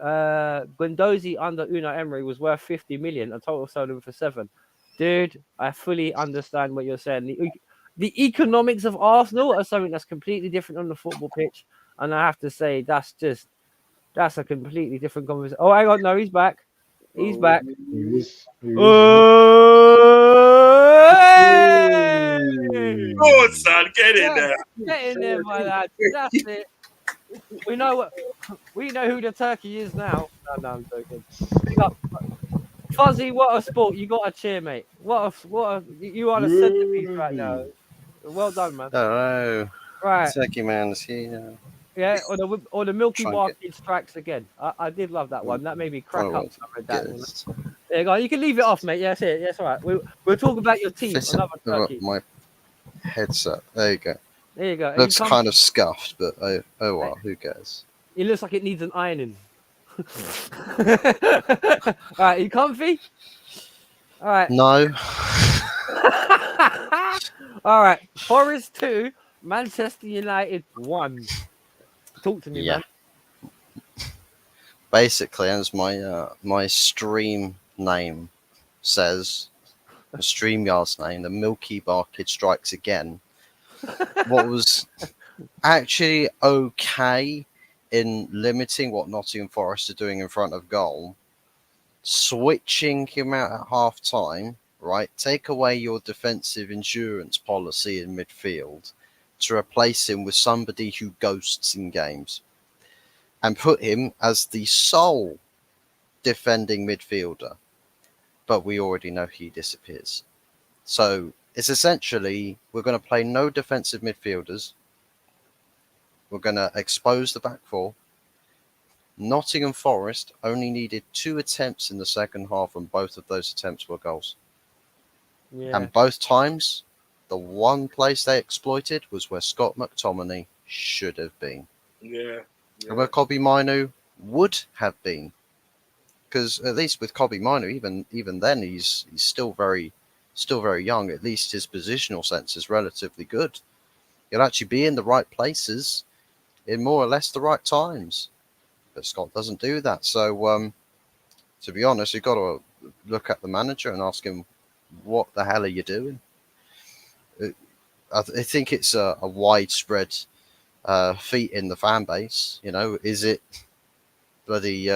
Guendouzi under Unai Emery was worth 50 million. A total sold him for 7. Dude, I fully understand what you're saying. The economics of Arsenal are something that's completely different on the football pitch. And I have to say, that's a completely different conversation. Oh, hang on. No, he's back. He's back. He is. Go on, son. Get in there. Get in there, my lad. That's it. We know who the turkey is now. No, I'm joking. Pick up. Fuzzy, what a sport. You got a cheer, mate. You are the centerpiece right now. Well done, man. Oh, Right. turkey man's here. Yeah, or the Milky Try and Bar Kid strikes again. I did love that one. That made me crack up. Get There you go. You can leave it off, mate. Yeah, that's it. Yes, all right. We'll talk about your team. Another turkey. my headset. There you go. There you go. Looks kind of scuffed, but oh well, who cares? It looks like it needs an ironing. All right, you comfy? All right. No. All right. Forest 2, Manchester United 1. Talk to me, man. Basically, as my stream name says, the StreamYard's name, the Milky Bar Kid strikes again. What was actually okay in limiting what Nottingham Forest are doing in front of goal, switching him out at half time, right? Take away your defensive insurance policy in midfield to replace him with somebody who ghosts in games and put him as the sole defending midfielder. But we already know he disappears. So it's essentially, we're going to play no defensive midfielders. We're going to expose the back four. Nottingham Forest only needed 2 attempts in the second half, and both of those attempts were goals. Yeah. And both times, the one place they exploited was where Scott McTominay should have been. Yeah. And where Kobbie Mainoo would have been. Because at least with Kobbie Mainoo, even then, he's still very young. At least his positional sense is relatively good. He'll actually be in the right places in more or less the right times. But Scott doesn't do that. So, to be honest, you've got to look at the manager and ask him, what the hell are you doing? I think it's a widespread feat in the fan base. You know, is it bloody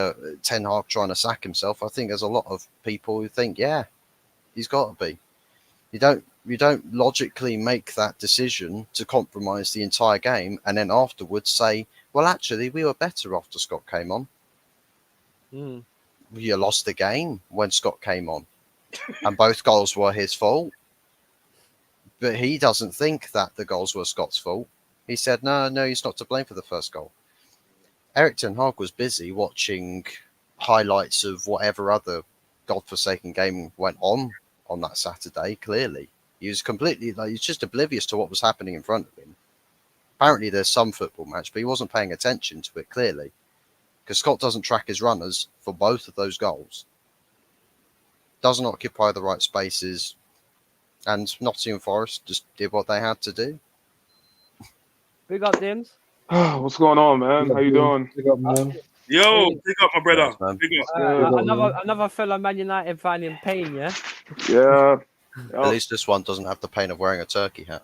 Ten Hag trying to sack himself? I think there's a lot of people who think, yeah, he's got to be. You don't logically make that decision to compromise the entire game and then afterwards say, well, actually, we were better after Scott came on. Mm. You lost the game when Scott came on, and both goals were his fault. But he doesn't think that the goals were Scott's fault. He said, no, he's not to blame for the first goal. Erik ten Hag was busy watching highlights of whatever other godforsaken game went on that Saturday, clearly. He was completely, he's just oblivious to what was happening in front of him. Apparently there's some football match, but he wasn't paying attention to it, clearly. Because Scott doesn't track his runners for both of those goals. Doesn't occupy the right spaces. And Nottingham Forest just did what they had to do. Big up, Dims. What's going on, man? How you doing? Big up, man. Yo, pick up my brother. Nice, man. Big up. Another fellow Man United fan in pain, yeah? Yeah. At least this one doesn't have the pain of wearing a turkey hat.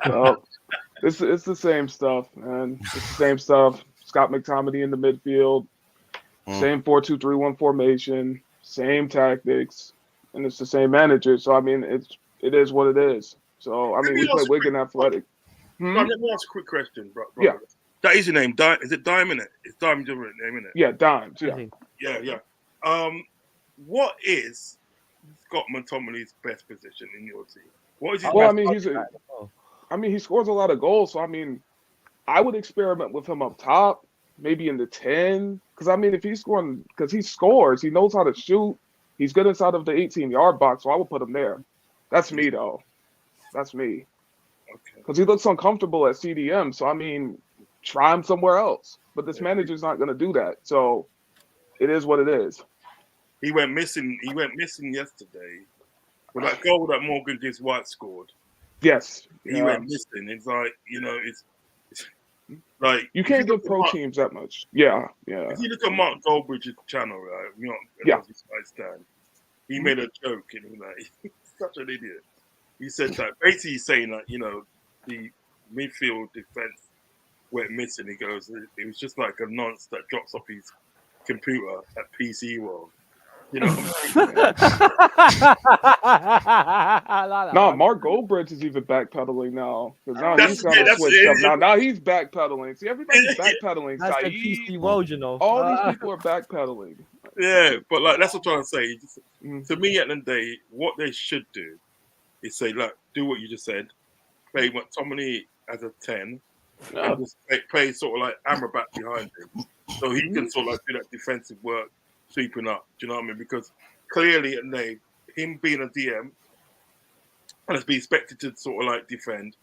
Well, it's the same stuff, man. It's the same stuff. Scott McTominay in the midfield, same 4-2-3-1 formation, same tactics, and it's the same manager. So I mean, it is what it is. So I mean, we play Wigan Athletic. Let me ask a quick question, bro. Yeah. That is your name. Is it Dime in it? It's Dime's your name, isn't it? Yeah, Dimes. Yeah. Yeah. What is Scott McTominay's best position in your team? What is his Well, best I mean, he scores a lot of goals. So I mean, I would experiment with him up top, maybe in the 10. Because I mean, if he's scoring, because he scores, he knows how to shoot. He's good inside of the 18-yard box, so I would put him there. That's me, though. That's me. Because he looks uncomfortable at CDM. So I mean, try him somewhere else. But this manager's not going to do that. So it is what it is. He went missing. He went missing yesterday with that goal that Morgan Gibbs White scored. Yes. He went missing. It's like, it's like you can't give pro teams that much. Yeah. If you look at Mark Goldbridge's channel, right? He made a joke and he was like, he's such an idiot. He said that basically he's saying that, the midfield defense went missing. He goes, it was just like a nonce that drops off his computer at PC World. You know what I like that No, one. Mark Goldbridge is even backpedaling now. Because now he's got to switch up. Now he's backpedaling. See, everybody's backpedaling. That's the Saeed, PC world, you know. all these people are backpedaling. Yeah, but like that's what I'm trying to say. To me, at the end of the day, what they should do is say, look, do what you just said. Play McTominay as a 10, and just play sort of like Amrabat behind him, so he can sort of like do that defensive work, sweeping up. Do you know what I mean? Because clearly, at the end of the day, him being a DM and it's be expected to sort of like defend,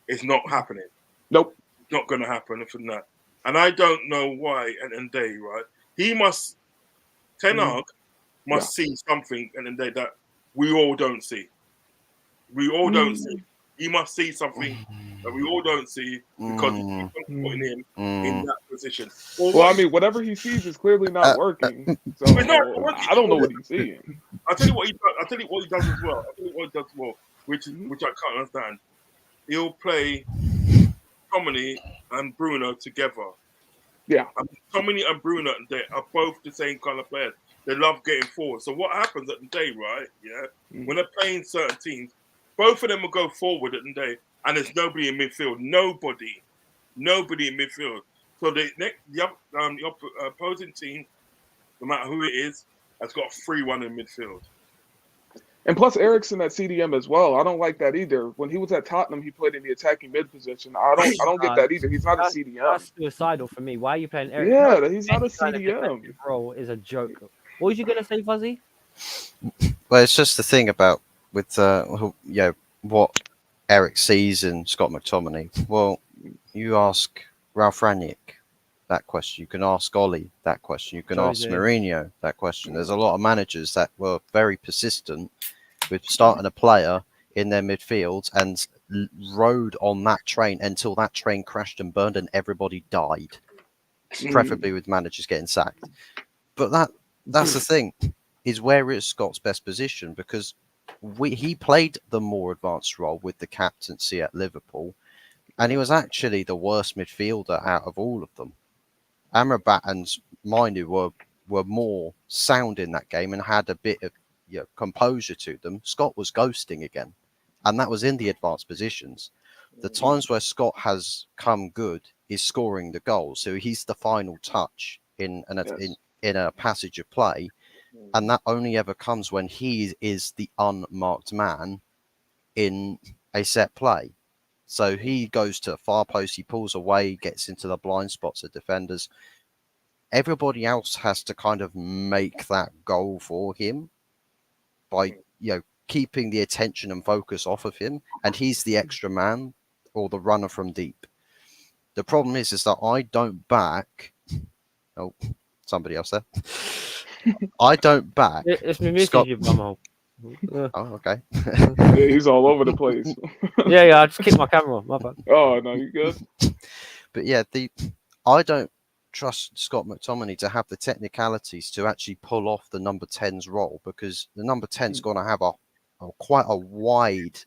it's not happening. Nope, it's not going to happen from that. And I don't know why. At the end of the day, right? He must. Ten Hag must see something at the end of the day that we all don't see. We all don't see. He must see something that we all don't see because he's putting him in that position. Well, I mean, whatever he sees is clearly not working. So I don't know what he's seeing. I'll tell you what he does. I'll tell you what he does as well. Which I can't understand. He'll play Tomini and Bruno together. Yeah. And Tomini and Bruno, they are both the same kind of players. They love getting forward. So what happens at the day, right? Yeah, when they're playing certain teams, both of them will go forward at the day, and there's nobody in midfield. Nobody in midfield. So the opposing team, no matter who it is, has got a 3-1 in midfield. And plus Ericsson at CDM as well. I don't like that either. When he was at Tottenham, he played in the attacking mid position. I don't get that either. He's not a CDM. That's suicidal for me. Why are you playing Eric? Yeah, he's not a CDM. Role is a joke. What was you gonna say, Fuzzy? Well, it's just the thing about with what Eric sees in Scott McTominay. Well, you ask Ralph Rangnick that question. You can ask Ollie that question. You can ask Mourinho that question. There's a lot of managers that were very persistent with starting a player in their midfield and rode on that train until that train crashed and burned and everybody died, preferably with managers getting sacked. But that's the thing, is where is Scott's best position? Because he played the more advanced role with the captaincy at Liverpool, and he was actually the worst midfielder out of all of them. Amrabat and Mainu were more sound in that game and had a bit of composure to them. Scott was ghosting again, and that was in the advanced positions. The times where Scott has come good is scoring the goals, so he's the final touch in a passage of play, and that only ever comes when he is the unmarked man in a set play. So he goes to a far post, he pulls away, gets into the blind spots of defenders. Everybody else has to kind of make that goal for him by, keeping the attention and focus off of him, and he's the extra man or the runner from deep. The problem is that I don't back. Oh, somebody else there. I don't back. It's me missing Scott. you, bumhole. Oh, okay. Yeah, he's all over the place. Yeah, I just kicked my camera. My bad. Oh no, you good? But yeah, I don't trust Scott McTominay to have the technicalities to actually pull off the number 10's role, because the number 10's going to have a quite a wide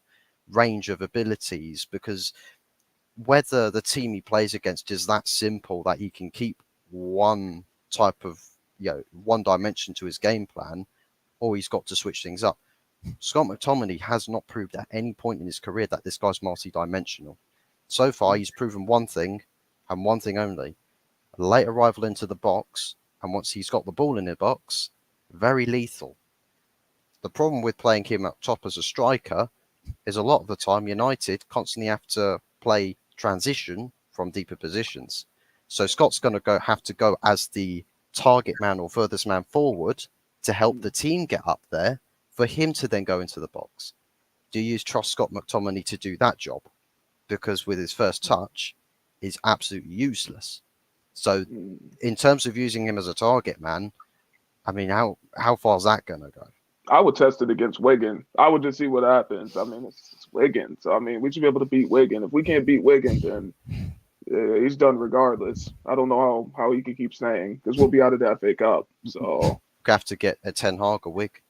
range of abilities, because whether the team he plays against is that simple that he can keep one type of, one dimension to his game plan, or he's got to switch things up. Scott McTominay has not proved at any point in his career that this guy's multi-dimensional. So far, he's proven one thing and one thing only: a late arrival into the box, and once he's got the ball in the box, very lethal. The problem with playing him up top as a striker is a lot of the time United constantly have to play transition from deeper positions. So Scott's going to have to go as the target man or furthest man forward to help the team get up there for him to then go into the box. Do you trust Scott McTominay to do that job? Because with his first touch, he's absolutely useless. So in terms of using him as a target man, I mean, how far is that going to go? I would test it against Wigan. I would just see what happens. I mean, it's Wigan. So, I mean, we should be able to beat Wigan. If we can't beat Wigan, then he's done regardless. I don't know how he can keep staying, because we'll be out of the FA Cup. So We have to get a Ten Hag a wig.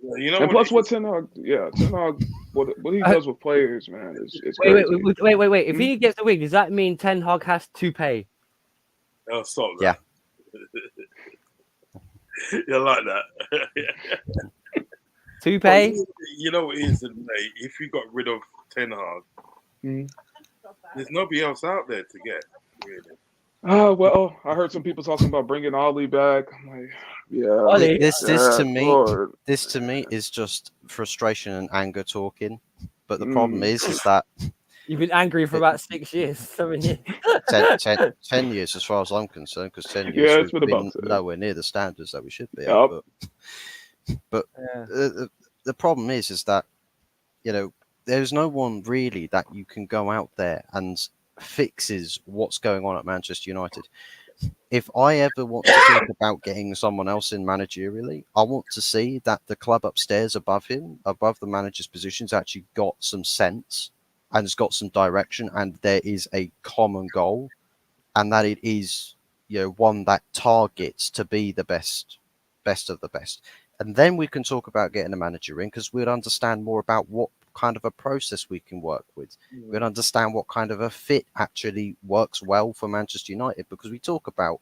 Yeah, and plus, what Ten Hag, what he does with players, man, is crazy. Wait. If he gets the wig, does that mean Ten Hag has to pay? I'll stop that. You like that? To pay? You know what it is, mate? If you got rid of Ten Hag, there's nobody else out there to get, really. Well, I heard some people talking about bringing Ollie back. I'm like, Ollie? This to me is just frustration and anger talking. But the problem is that You've been angry for about 6 years, 7 years. 10 years as far as I'm concerned, because 10 years it's we've been been about nowhere near the standards that we should be Yep. at. But the problem is that, there's no one really that you can go out there and fixes what's going on at Manchester United. If I ever want to think about getting someone else in managerially, I want to see that the club upstairs above him, above the manager's positions, actually got some sense and has got some direction, and there is a common goal, and that it is, one that targets to be the best of the best. And then we can talk about getting a manager in, because we'd understand more about what kind of a process we can work with. We'd understand what kind of a fit actually works well for Manchester United, because we talk about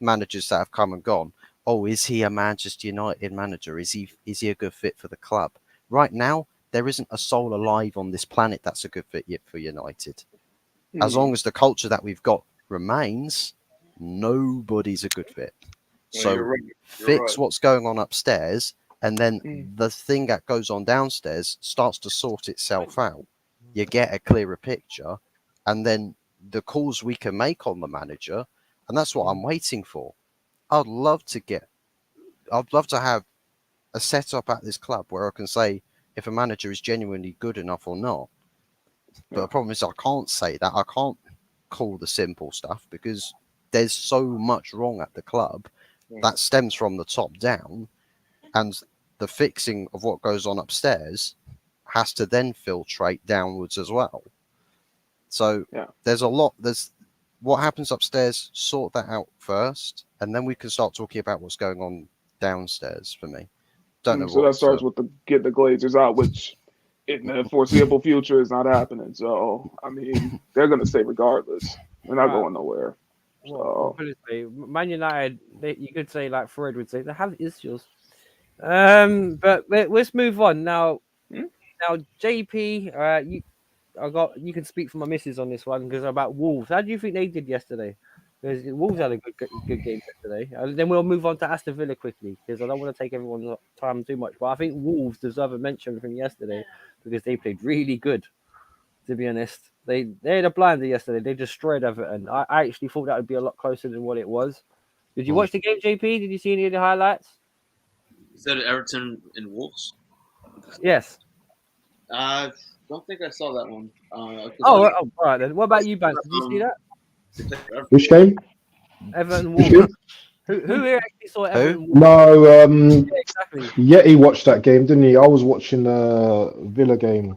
managers that have come and gone. Oh, is he a Manchester United manager? Is he a good fit for the club? Right now, there isn't a soul alive on this planet that's a good fit yet for United. As long as the culture that we've got remains, nobody's a good fit. So You're fix right. what's going on upstairs, and then the thing that goes on downstairs starts to sort itself out. You get a clearer picture, and then the calls we can make on the manager, and that's what I'm waiting for. I'd love to have a setup at this club where I can say if a manager is genuinely good enough or not. But the problem is I can't say that. I can't call the simple stuff, because there's so much wrong at the club that stems from the top down, and the fixing of what goes on upstairs has to then filtrate downwards as well. So there's what happens upstairs, sort that out first, and then we can start talking about what's going on downstairs for me. Don't know so that starts with get the Glazers out, which in the foreseeable future is not happening. So, I mean, they're going to stay regardless. They're not going nowhere. Well, Man United, you could say, like Freud would say, they have issues. But let's move on now. Now, JP, you can speak for my missus on this one, because about Wolves. How do you think they did yesterday? Because Wolves had a good game yesterday. And then we'll move on to Aston Villa quickly, because I don't want to take everyone's time too much. But I think Wolves deserve a mention from yesterday. because they played really good. To be honest, they had a blinder yesterday. They destroyed Everton. I actually thought that would be a lot closer than what it was. Did you watch the game, JP? Did you see any of the highlights? Is that Everton and Wolves? Yes. Don't think I saw that one. All right then. What about you, Bantz? Did you see that? Which game? Everton Which Wolves. game? Who here actually saw Everton Wolves? No, Yeah, exactly. Yeti watched that game, didn't he? I was watching the Villa game.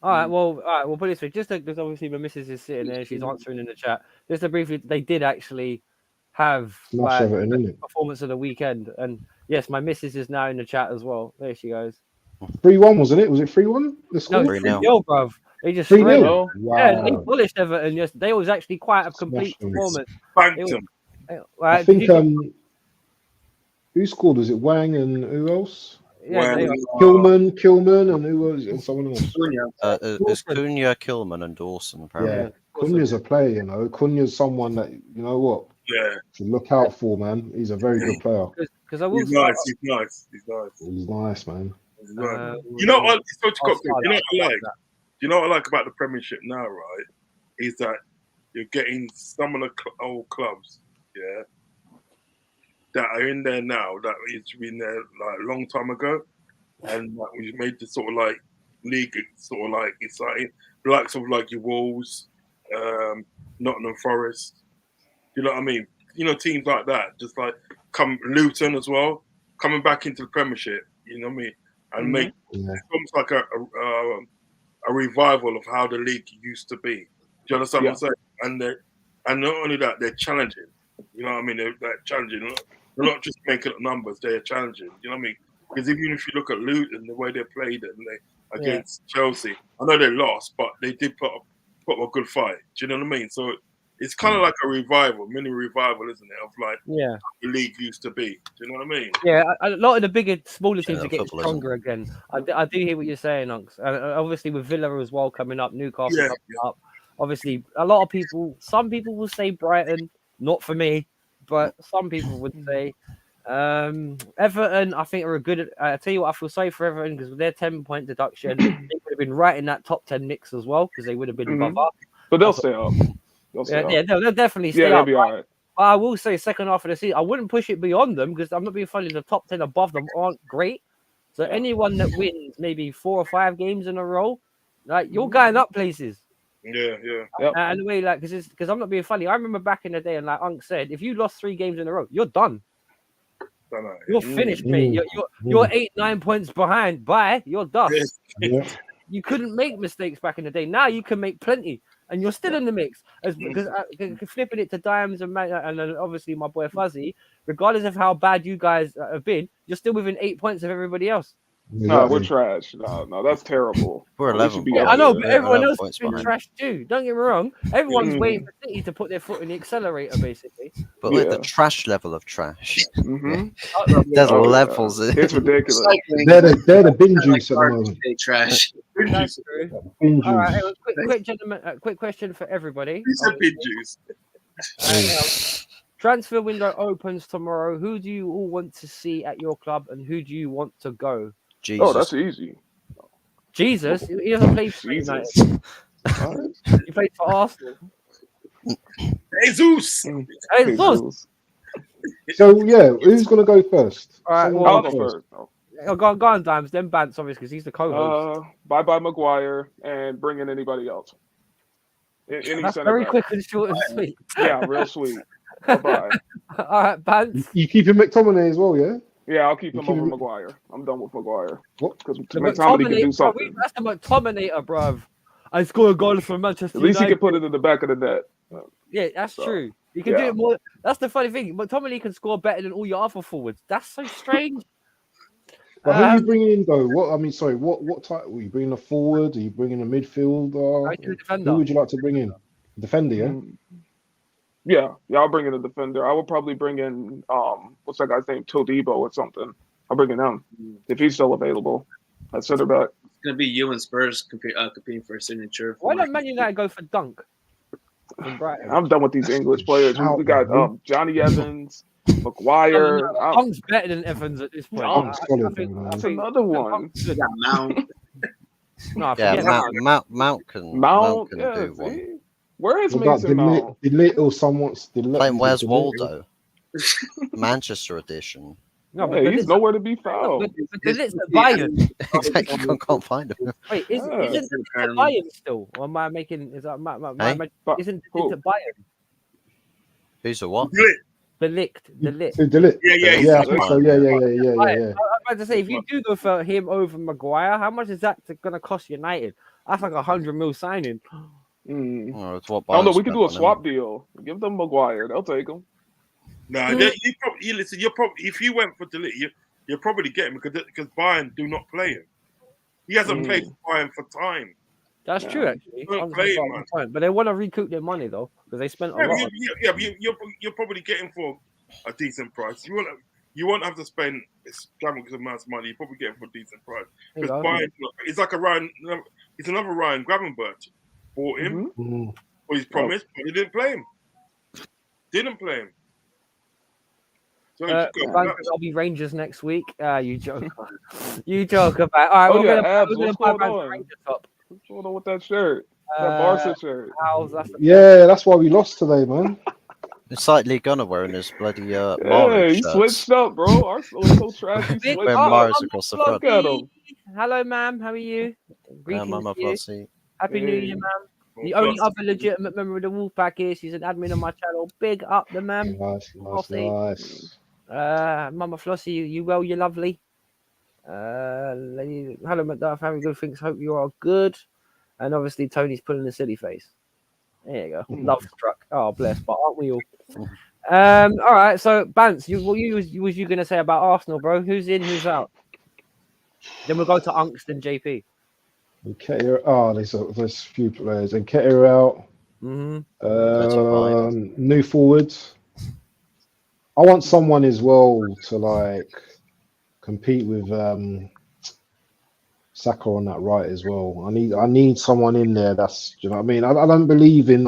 All right, we'll put it this way. Just because obviously my missus is sitting there, she's answering in the chat. Just to briefly, they did actually have Smash Everton, the innit? performance of the weekend, and yes, my missus is now in the chat as well. There she goes. 3-1, wasn't it? Was it 3-1? The No, score? 3-0. bruv. They just 3-0. shredded. Oh, Yeah, they Wow. polished Everton yesterday. It was actually quite a complete Smashed them. performance. Banked them. I think who scored? Was it Wang and who else? Yeah, they Kilman, and who was and someone else? It's Cunha, Kilman, and Dawson, apparently. Yeah, Cunha's a player, you know. Cunha's someone that, you know what, Yeah, to look out for, man. He's a very good player. because I will he's nice. He's nice. He's nice. He's nice, man. He's nice. You know what? You know what I like? that. You know what I like about the Premiership now, right? Is that you're getting some of the old clubs, yeah, that are in there now that it's been there like a long time ago, and like, we made the sort of like league sort of like exciting. The likes of like your Wolves, Nottingham Forest. You know what I mean? You know, teams like that, just like Luton as well, coming back into the Premiership. You know what I mean? And make Yeah. it's almost like a revival of how the league used to be. Do you understand what I'm saying? And not only that, they're challenging. You know what I mean? They're challenging. They're not just making up numbers. They're challenging. You know what I mean? Because even if you look at Luton, the way they played it, and against Chelsea, I know they lost, but they did put up a good fight. Do you know what I mean? So it's kind of like a revival, mini revival, isn't it? Of like Yeah. the league used to be. Do you know what I mean? Yeah, a lot of the bigger, smaller teams Yeah, are getting football, isn't stronger again. I do hear what you're saying, Unks. Obviously, with Villa as well coming up, Newcastle Yeah. coming up. Obviously, a lot of people, some people will say Brighton, not for me, but some people would say Everton, I think, are a good. I tell you what, I feel sorry for Everton because with their 10-point deduction, they would have been right in that top 10 mix as well because they would have been above us. but they'll stay up. They'll definitely stay Yeah, they'll up. be all right. But I will say, second half of the season, I wouldn't push it beyond them because I'm not being funny. The top 10 above them aren't great. So anyone that wins maybe 4 or 5 games in a row, like you're going up places. Yeah. And the way, like, because I'm not being funny. I remember back in the day, and like Unc said, if you lost 3 games in a row, you're done. You're finished, mate. You're 8-9 points behind. Bye. You're dust. Yeah. You couldn't make mistakes back in the day. Now you can make plenty, and you're still in the mix. Because flipping it to Dimes and then obviously my boy Fuzzy, regardless of how bad you guys have been, you're still within 8 points of everybody else. No, we're trash. No, that's terrible. We're We 11 should be points. up I know, there. but everyone 11 else points has been behind. trash too. Don't get me wrong. Everyone's waiting for City to put their foot in the accelerator, basically. But like Yeah. the trash level of trash. Mm-hmm. There's Oh, yeah. levels. It's ridiculous. They're the bin juice at the moment. They trash. That's true. Bin All right, juice. quick, gentlemen, quick question for everybody. It's a big juice. Transfer window opens tomorrow. Who do you all want to see at your club, and who do you want to go? Jesus. Oh, that's easy. Jesus, he doesn't play for United. Jesus. He played for Arsenal. Jesus. Hey, Sos. So yeah, who's gonna go first? All right, Someone well, I'll go go first. No. go on, Dimes. Then Bantz, obviously, because he's the co-host. Bye Maguire and bring in anybody else. Any That's center very back. quick and short and sweet. Yeah, real sweet. Bye. All right, Bantz. You keeping McTominay as well, yeah? Yeah, I'll keep him keep over him- Maguire. I'm done with Maguire. What? Because The McTominay can do McTominay, something. that's the McTominator, bruv. I scored a goal for Manchester At least he United. can put it in the back of the net. Yeah, that's So, true. You can do yeah. it more. That's the funny thing. McTominay can score better than all your other forwards. That's so strange. But who are you bringing in though? What type? Are you bringing a forward? Are you bringing a midfielder? I do defender. Who would you like to bring in? Defender, yeah. Yeah, I'll bring in a defender. I would probably bring in what's that guy's name? Todibo or something. I'll bring in him if he's still available at center back. It's gonna be you and Spurs competing for a signature. Why don't Man United go for Dunk? In Brighton? I'm done with these English players. We got Johnny Evans, Maguire. Dunk's better than Evans at this point. No, Dunk's solid, I think- man. That's another one. Mount. No, Yeah, forget that. Mount can Mount, can yeah, do one. see? Where is What about Mason Mount? Delete or someone's Delete? Playing Where's Waldo? Manchester edition. No, Yeah, he's nowhere to be found. but the Lit's at Bayern. Exactly, can't find him. Wait, Yeah. isn't the Lit's at Bayern still? Or am I making? Is that Hey? isn't the Who? Lit's at Bayern? Who's a what? The Lit. Who Delete? Yeah, Yeah, I he's think so. fine, Yeah, yeah. I'm about to say, if you do go for him over Maguire, how much is that going to cost United? That's like 100 mil signing. Mm. Oh, it's what Oh no, Bayern we could do a spent on him. swap deal. Give them Maguire. They'll take him. No, you listen. You're probably if you went for Delete, you're probably getting because Bayern do not play him. He hasn't played for Bayern for time. That's true, actually. Don't play him, man. But they want to recoup their money, though, because they spent a Yeah, lot. but you're probably getting for a decent price. You won't have to spend extravagant amounts of money. You're probably getting for a decent price because Bayern, it's like it's another Ryan Gravenberch. Bought him for his promise, but he didn't play him. So I'll be Rangers next week. You joke. You joke about. All right, Oh, we're yeah, gonna Abs, buy what's going Bantz on? Rangers up. What's going on with that shirt? That Barca shirt. Yeah, that's why we lost today, man. It's like Lee Gunner wearing his bloody Yeah, Mahrez he shirts. switched up, bro. Arsenal is so trash. He switched Wearing up. Mahrez across the front. Look at him. Hello, ma'am. How are you? Greetings Mama to you. Flossie. Happy New Year, ma'am. The only other legitimate member of the Wolfpack is she's an admin on my channel. Big up the man. Nice. Mama Flossie, you well? You're lovely. Hello, Macduff. Having good things. Hope you are good. And obviously, Tony's pulling a silly face. There you go. Love struck. Oh, bless. But aren't we all? All right. So, Bantz, what was you gonna say about Arsenal, bro? Who's in? Who's out? Then we'll go to Unks and JP. There's a few players. And Ketir out. New forwards. I want someone as well to like compete with Saka on that right as well. I need someone in there that's, you know what I mean? I don't believe in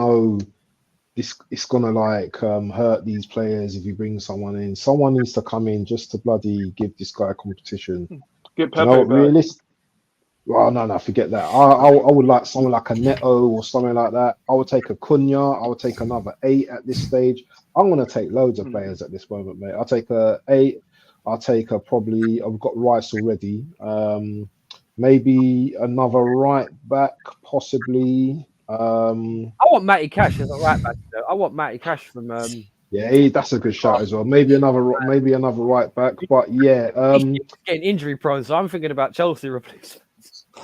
it's gonna like hurt these players if you bring someone in. Someone needs to come in just to bloody give this guy competition. Get Pepe back. Well, no, forget that. I would like someone like a Neto or something like that. I would take a Cunha. I would take another 8 at this stage. I'm going to take loads of players at this moment, mate. I'll take a 8. I'll take a probably. I've got Rice already. Maybe another right back, possibly. I want Matty Cash as a right back. Though. I want Matty Cash from. Yeah, that's a good shot as well. Maybe another right back. But yeah, he's getting injury prone, so I'm thinking about Chelsea replacement.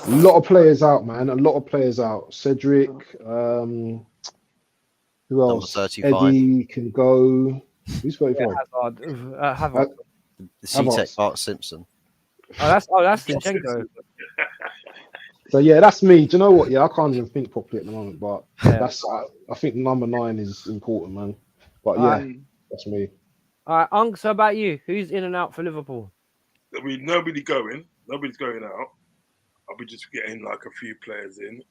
A lot of players out, man. A lot of players out. Cedric. Who else? 35. Eddie can go. Who's 35? Yeah, Hazard. The C-Tech Bart Simpson. That's Zinchenko. So yeah, that's me. Do you know what? Yeah, I can't even think properly at the moment, but that's. I think number 9 is important, man. But yeah, that's me. All right, Unks, how about you? Who's in and out for Liverpool? Nobody's going out. I'll be just getting like a few players in.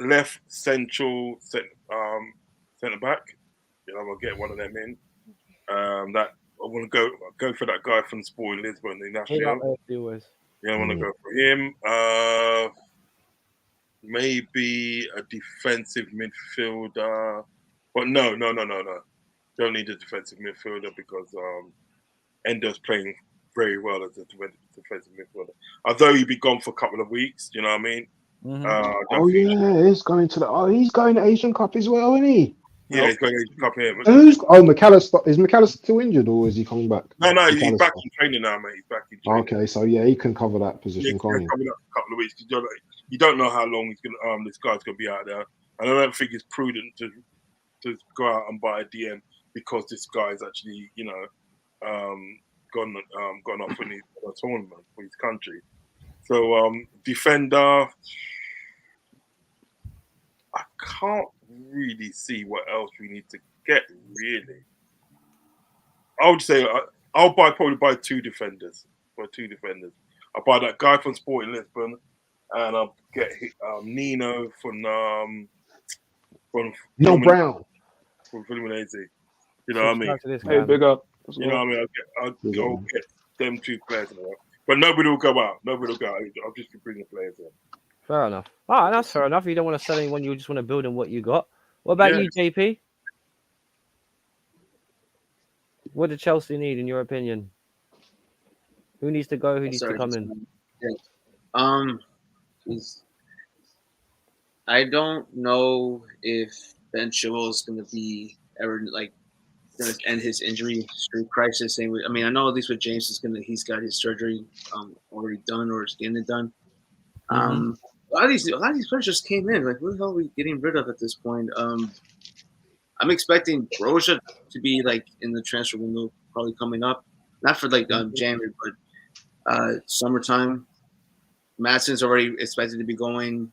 Left central centre back. I'm gonna get one of them in. That I want to go for that guy from Sporting Lisbon, the national. Yeah, I want to go for him. Maybe a defensive midfielder, but no. Don't need a defensive midfielder because Endo's playing very well as a defensive midfielder. Although he'd be gone for a couple of weeks, you know what I mean? He's going to Asian Cup as well, isn't he? Yeah, he's going to Asian Cup here. McAllister? Is McAllister still injured or is he coming back? No, he's back in training now, mate. He's back in training. Okay, so yeah, he can cover that position, can't he? Coming up a couple of weeks. You don't know how long this guy's going to be out there, and I don't think it's prudent to go out and buy a DM because this guy's actually, gone off in a tournament for his country. So defender, I can't really see what else we need to get. Really, I would say I'll probably buy 2 defenders. I'll buy that guy from Sporting Lisbon, and I'll get Nino from Brown from Fluminense. You know what I mean? Hey, big up. You know what I mean? I'll get them 2 players. But nobody will go out. Nobody will go out. I'll just be bringing players in. Fair enough. All right, that's fair enough. You don't want to sell anyone. You just want to build on what you got. What about you, JP? What do Chelsea need, in your opinion? Who needs to go? Who needs to come in? Yeah. I don't know if Ben Chilwell is going to be ever going to end his injury streak crisis. Same with, I mean, I know at least with James he's got his surgery already done or is getting it done. A lot of these players just came in. Like, who the hell are we getting rid of at this point? I'm expecting Broja to be in the transfer window, probably coming up, not for January, but summertime. Madsen's already expected to be going.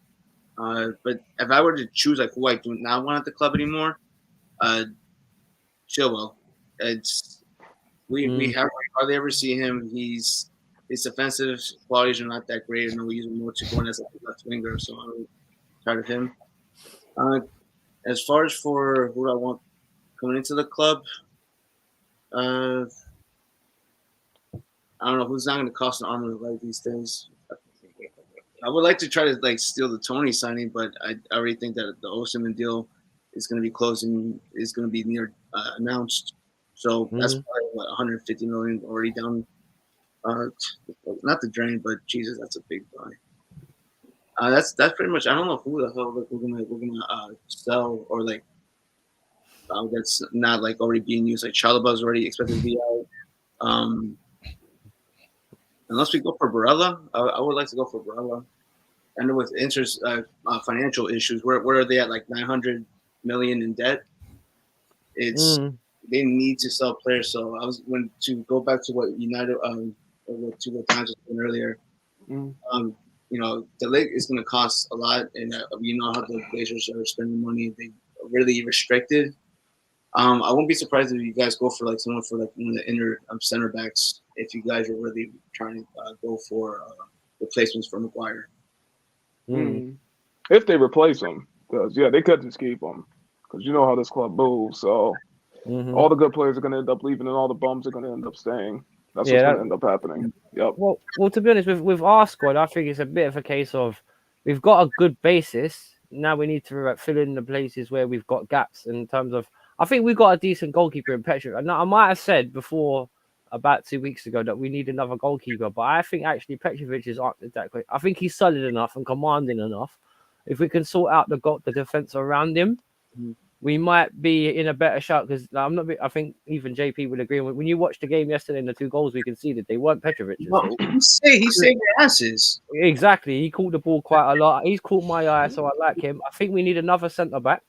But if I were to choose who I do not want at the club anymore, Chilwell. We hardly ever see him. His offensive qualities are not that great. I know we use him more to going as a left winger, so I'm tired of him. As far as for who I want coming into the club, I don't know who's not going to cost an arm and a leg these days. I would like to try to steal the Tony signing, but I already think that the Osimhen deal is going to be closing, is going to be near announced. So that's probably 150 million already down. Not the drain, but Jesus, that's a big buy. That's pretty much. I don't know who the hell we're gonna sell or that's not already being used. Chalobah's already expected to be out. Unless we go for Barella, I would like to go for Barella. I know with interest, financial issues, where are they at? 900 million in debt. They need to sell players. So I was going to go back to what United, what times was saying earlier. The league is going to cost a lot, and you know how the Blazers are spending money. They are really restricted. I won't be surprised if you guys go for someone for one of the inner center backs if you guys are really trying to go for replacements for Maguire. If they replace him, because they could just keep him, because you know how this club moves. So all the good players are going to end up leaving, and all the bums are going to end up staying. That's what's going to end up happening. Yep. Well, to be honest, with our squad, I think it's a bit of a case of we've got a good basis. Now we need to fill in the places where we've got gaps in terms of. I think we've got a decent goalkeeper in Petrovic. Now, I might have said before about 2 weeks ago that we need another goalkeeper, but I think actually Petrovic is aren't that great. I think he's solid enough and commanding enough. If we can sort out the defense around him, we might be in a better shot. Because I think even JP would agree. When you watched the game yesterday and the 2 goals we conceded, they weren't Petrovic's. Well, he saved the asses. Exactly. He caught the ball quite a lot. He's caught my eye, so I like him. I think we need another centre back.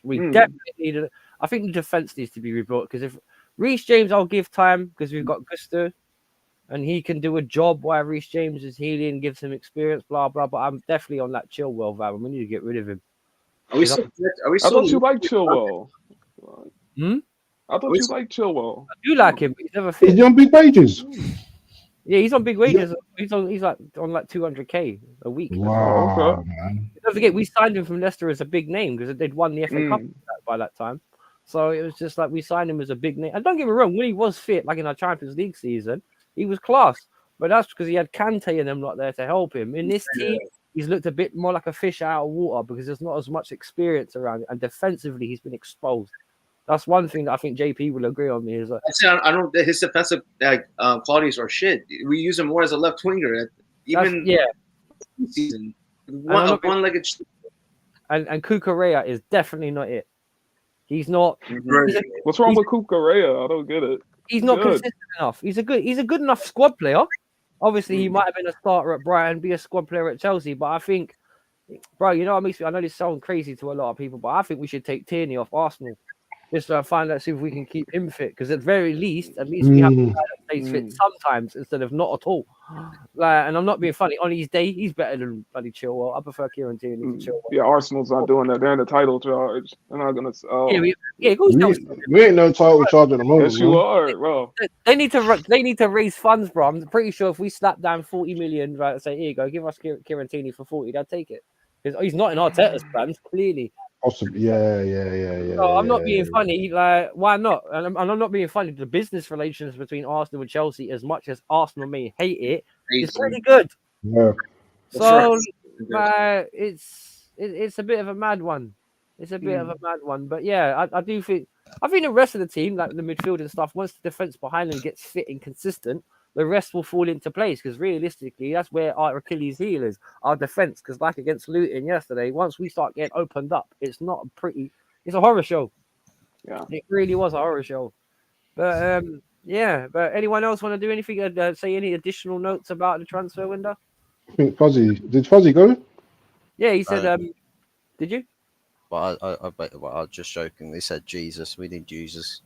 We definitely need I think the defense needs to be rebuilt, because if Reece James, I'll give time because we've got Gusto and he can do a job while Reece James is healing, gives him experience, blah, blah. But I'm definitely on that Chilwell vibe, and we need to get rid of him. I thought you liked Chilwell. I thought you liked Chilwell. I do like him, but he's never fit. He's on big wages. Yeah, he's on big wages. He's on 200k a week. Wow, man. Don't forget, we signed him from Leicester as a big name because they'd won the FA Cup by that time. So it was just we signed him as a big name. And don't get me wrong, when he was fit, in our Champions League season, he was class. But that's because he had Kante and them not there to help him. In this team, he's looked a bit more like a fish out of water because there's not as much experience around it. And defensively, he's been exposed. That's one thing that I think JP will agree on me. I don't. His defensive qualities are shit. We use him more as a left winger. Season. One-legged. And Cucurella is definitely not it. He's not. What's wrong with Cucurella? I don't get it. He's not consistent enough. He's a good enough squad player. Obviously, he might have been a starter at Brighton, be a squad player at Chelsea. But I think, bro, you know what makes me? I know this sounds crazy to a lot of people, but I think we should take Tierney off Arsenal. Just to find out, see if we can keep him fit. Because at very least, we have to stay fit sometimes instead of not at all. And I'm not being funny. On his day, he's better than bloody Chilwell. I prefer Kieran Tierney to Chilwell. Yeah, Arsenal's not doing that. They're in the title charge. They're not going to. We ain't no title charge at the moment. Yes, you are, bro. They need to raise funds, bro. I'm pretty sure if we slap down 40 million, right, say, here you go, give us Kieran Tierney for 40, they'll take it. Because he's not in Arteta's plans, clearly. Possibly, yeah. No, I'm not being yeah. funny. Like, why not? And I'm not being funny. The business relations between Arsenal and Chelsea, as much as Arsenal may hate it, is pretty good. Yeah. So, it's a bit of a mad one. It's a bit of a mad one. But yeah, I do think the rest of the team, like the midfield and stuff, once the defense behind them gets fit and consistent, the rest will fall into place. Because realistically, that's where our Achilles heel is, our defense. Because like against Luton yesterday, once we start getting opened up, it's not pretty. It's a horror show. Yeah. It really was a horror show. But yeah. But anyone else want to do anything? Say any additional notes about the transfer window? I think did Fuzzy go? Yeah, he said. Did you? Well, I was just joking. They said Jesus. We need Jesus.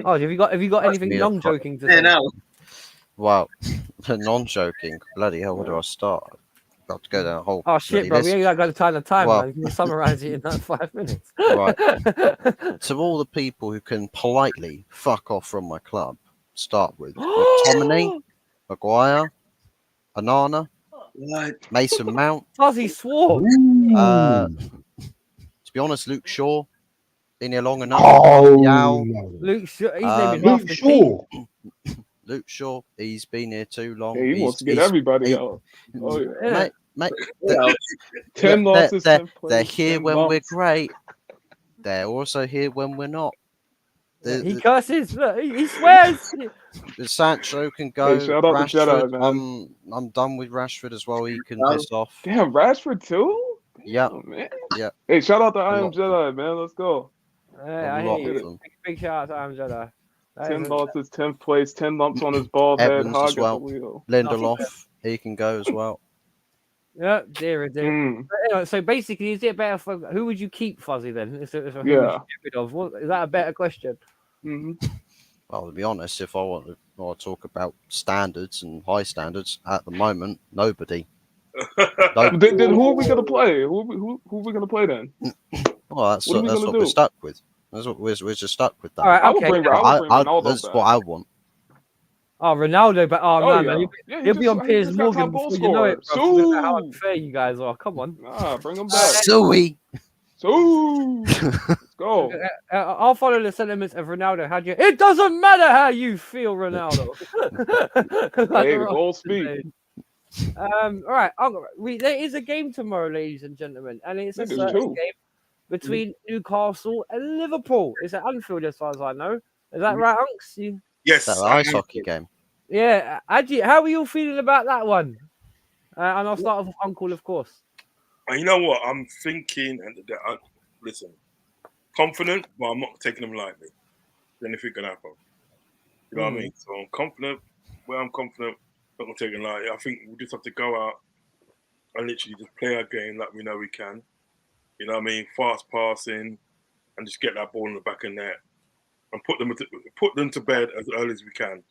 Oh, have you got anything me a non-joking to say? no. Well, non-joking. Bloody hell, where do I start? Got to go down a whole. Oh shit, bro! list. We ain't got the time, Well- man. You can summarize it in that 5 minutes. Right. To all the people who can politely fuck off from my club, start with McTominay, Maguire, Anana, What? Mason Mount. Fuzzy swore. To be honest, Luke Shaw, been here long enough. Oh, Yao. Luke, his name is Luke Master P. Shaw. Luke Shaw, he's been here too long. Yeah, he wants to get He's- everybody he- out. Oh yeah. Yeah. Mate, Well, 10 losses, they're 10 plays, they're here 10 when we're bumps. great. They're also here when we're not. He curses. Look, he swears. The Sancho can go. Hey, shout out to Rashford, Jedi, man. I'm done with Rashford as well. He can Oh. piss off. Damn, Rashford too? Yeah, Oh, man. Yeah. Hey, shout out to I Am lot. Jedi, man. Let's go. I lot hear of you. them. Big shout out to Am Jedi. That 10 is- losses, 10 plays, 10 lumps on his bald head. Evans Hog as at the well. wheel. Lindelof, he can go as well. Yeah, dear. Mm. But anyway, so basically, is it better for who would you keep, Fuzzy? Then, who would you Yeah. get rid of? Is that a better question? hmm Well, to be honest, if I want to talk about standards and high standards at the moment, nobody. Then who are we gonna play? Who are we gonna play then? Well, that's What are we what gonna we're do? stuck with. That's what we're just stuck with. That. All right, I would okay. bring Ronaldo That's back. what I want. Oh, Ronaldo, but Oh, no, yeah. man, Yeah, he he'll be just- on he Piers just got Morgan top goal before you know it. scorer. Bro. Look at how Sue! unfair you guys are. Come on. Nah, bring him back. Suey. So let's go. I'll follow the sentiments of Ronaldo. How do you? It doesn't matter how you feel, Ronaldo. Like Hey, the Ross goals said. speak. All right. There is a game tomorrow, ladies and gentlemen, and it's a There's certain two. game between Newcastle and Liverpool. It's at Anfield, as far as I know. Is that right, Unks? yes. That ice hockey game. Yeah. Ajit, how are you feeling about that one? And I'll start off with Uncle, of course. And you know what? I'm thinking, listen, confident, but I'm not taking them lightly. Anything can happen. You know what I mean? So I'm confident. Well, I'm confident. Not gonna take it lightly. I think we just have to go out and literally just play our game like we know we can. You know what I mean? Fast passing and just get that ball in the back of the net and put them to bed as early as we can.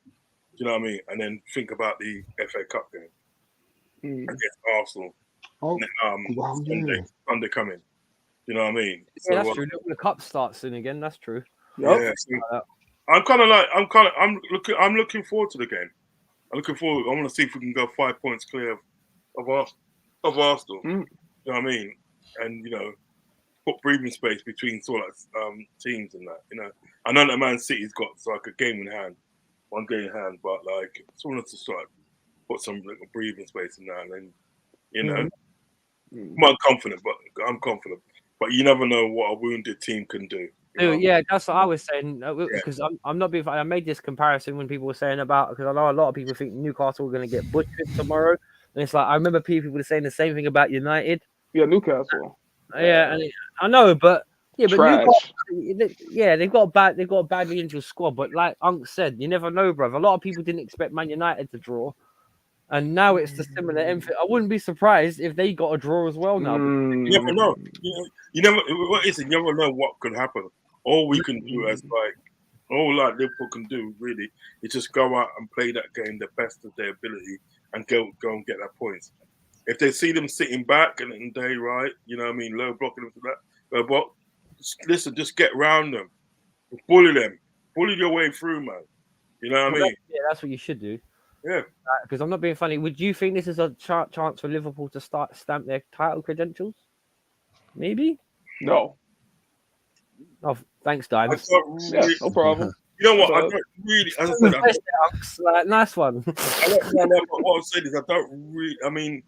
You know what I mean? And then think about the FA Cup game against Arsenal. Oh, wow, Sunday coming. You know what I mean? Yeah, that's true. The cup starts soon again. That's true. Yep. So I'm looking forward to the game. I'm looking forward. I want to see if we can go 5 points clear of Arsenal. You know what I mean? And put breathing space between sort of teams and that. I know that Man City's got like a game in hand, one game in hand, but like just wanted to sort of put some little breathing space in that, and then I'm confident, but you never know what a wounded team can do. Yeah, that's what I was saying. Because I'm not being. I made this comparison when people were saying about, because I know a lot of people think Newcastle are going to get butchered tomorrow, and it's like I remember people were saying the same thing about United. Yeah, Newcastle. Yeah, and I know, but Trash. Newcastle, they've got a badly injured squad. But like Unc said, you never know, bro. A lot of people didn't expect Man United to draw, and now it's the similar. I wouldn't be surprised if they got a draw as well now. You never know. You never know what could happen. All we can do all Liverpool can do really is just go out and play that game the best of their ability and go and get that points. If they see them sitting back and they low blocking them to that, low block, just get round them, bully them, bully your way through, man. You know what I mean? Yeah, that's what you should do. Yeah. Because I'm not being funny. Would you think this is a chance for Liverpool to stamp their title credentials? Maybe. No. Oh, thanks, I Dimes. don't Yeah, really, no problem. you know what? I Dog. don't really, as I said, Nice one. I don't, no, but what I'm saying is I don't really. I mean,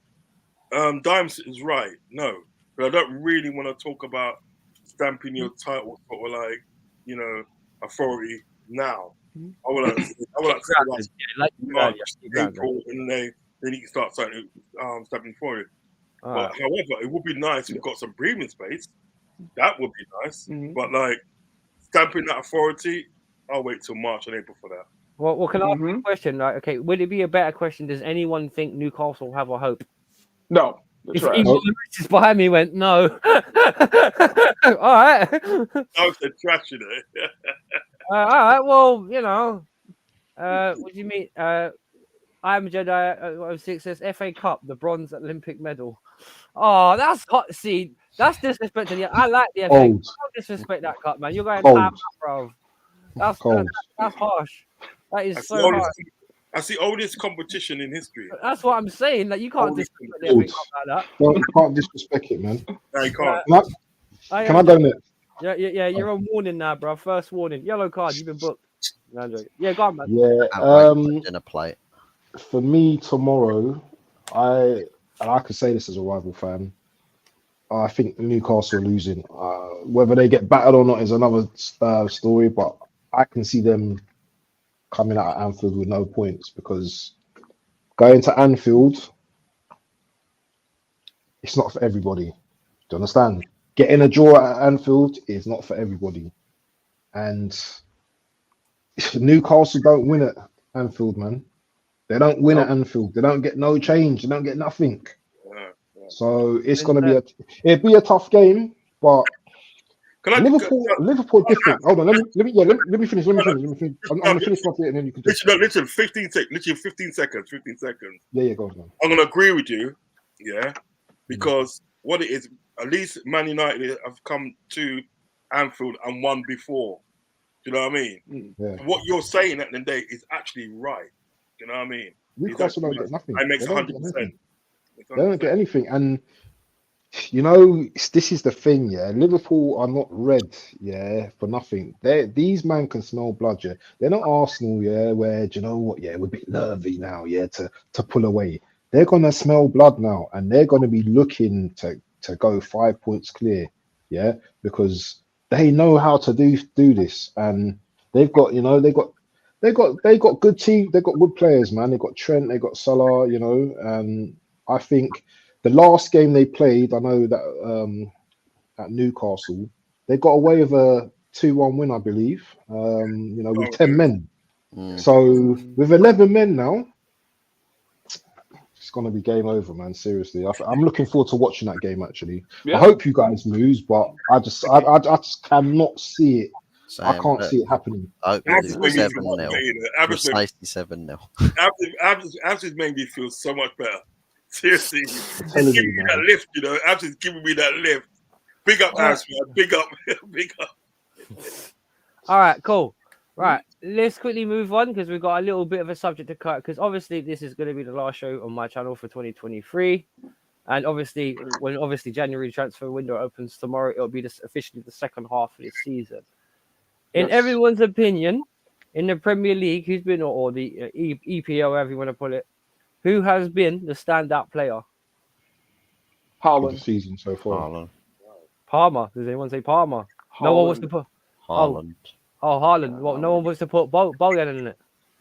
Dimes is right. No, but I don't really want to talk about stamping your title sort of like, you know, authority now. I want to say that Like March, grounded. April, and then you can start stamping authority. All But right. however, it would be nice if we've got some breathing space. That would be nice. Mhm. But like stamping that authority, I'll wait till March and April for that. Well, can I ask you a Mhm. question? Like, okay, would it be a better question? Does anyone think Newcastle have a hope? No, the If trash. even the missus behind me went no. All right. I said trash, you know. All right. Well, you know, what do you mean? I'm Jedi 06 says FA Cup, the bronze Olympic medal. Oh, that's hot. See, that's disrespecting you. I like the FA Cup. Cold, Don't disrespect that cup, man. You're going Cold. time out, bro. That's cold. harsh. That is That's so harsh. the oldest competition in history. That's what I'm saying. That you can't Oldest disrespect the FA Cold. Cup like that. Well, you can't disrespect it, man. No, you can't. Can I go next? Yeah, you're on warning now, bro. First warning. Yellow card, you've been booked. No, I'm joking. Yeah, go on, man. Yeah. Dinner plate. For me tomorrow, I could say this as a rival fan. I think Newcastle are losing. Whether they get battered or not is another story, but I can see them coming out of Anfield with no points because going to Anfield, it's not for everybody. Do you understand? Getting a draw at Anfield is not for everybody. And Newcastle don't win at Anfield, man. They don't win at Anfield. They don't get no change. They don't get nothing. So it's gonna be a tough game, but Liverpool different. Hold on, let me finish. I'm gonna finish my bit and then you can just literally 15 seconds. Yeah, go on. I'm gonna agree with you, yeah, because what it is, at least Man United have come to Anfield and won before. Do you know what I mean? Yeah. What you're saying at the end of the day is actually right. Do you know what I mean? Newcastle don't get nothing. It makes They don't 100%. They don't get anything. And you know, this is the thing, yeah. Liverpool are not red, yeah, for nothing. These men can smell blood, yeah. They're not Arsenal, yeah, where do you know what, yeah, we're a bit nervy now, yeah, to pull away. They're gonna smell blood now, and they're gonna be looking to go 5 points clear, yeah, because they know how to do this, and they've got, you know, they got good team, they got good players, man. They got Trent, they got Salah, you know, and I think the last game they played, I know that at Newcastle, they got away with a 2-1 win, I believe. You know, with 10 men. So with 11 men now, it's gonna be game over, man. Seriously, I'm looking forward to watching that game. Actually, I hope you guys lose, but I just cannot see it. Same, I can't see it happening. I hope we lose 7-0. 7-0. Abs has made me feel so much better. Seriously, he's giving me that lift, you know. Abs is giving me that lift. Big up, Abs, man. Big up, big up. All right, cool. Right, let's quickly move on because we've got a little bit of a subject to cut. Because obviously, this is going to be the last show on my channel for 2023, and obviously, when January transfer window opens tomorrow, it'll be officially the second half of the season. In everyone's opinion, in the Premier League, who's been or the EPL, whatever you want to put it, who has been the standout player? Haaland. Season so far. Palmer. Does anyone say Palmer? Haaland. No one wants to put Haaland. Oh, Haaland. Well, no one wants to put Bojan in it.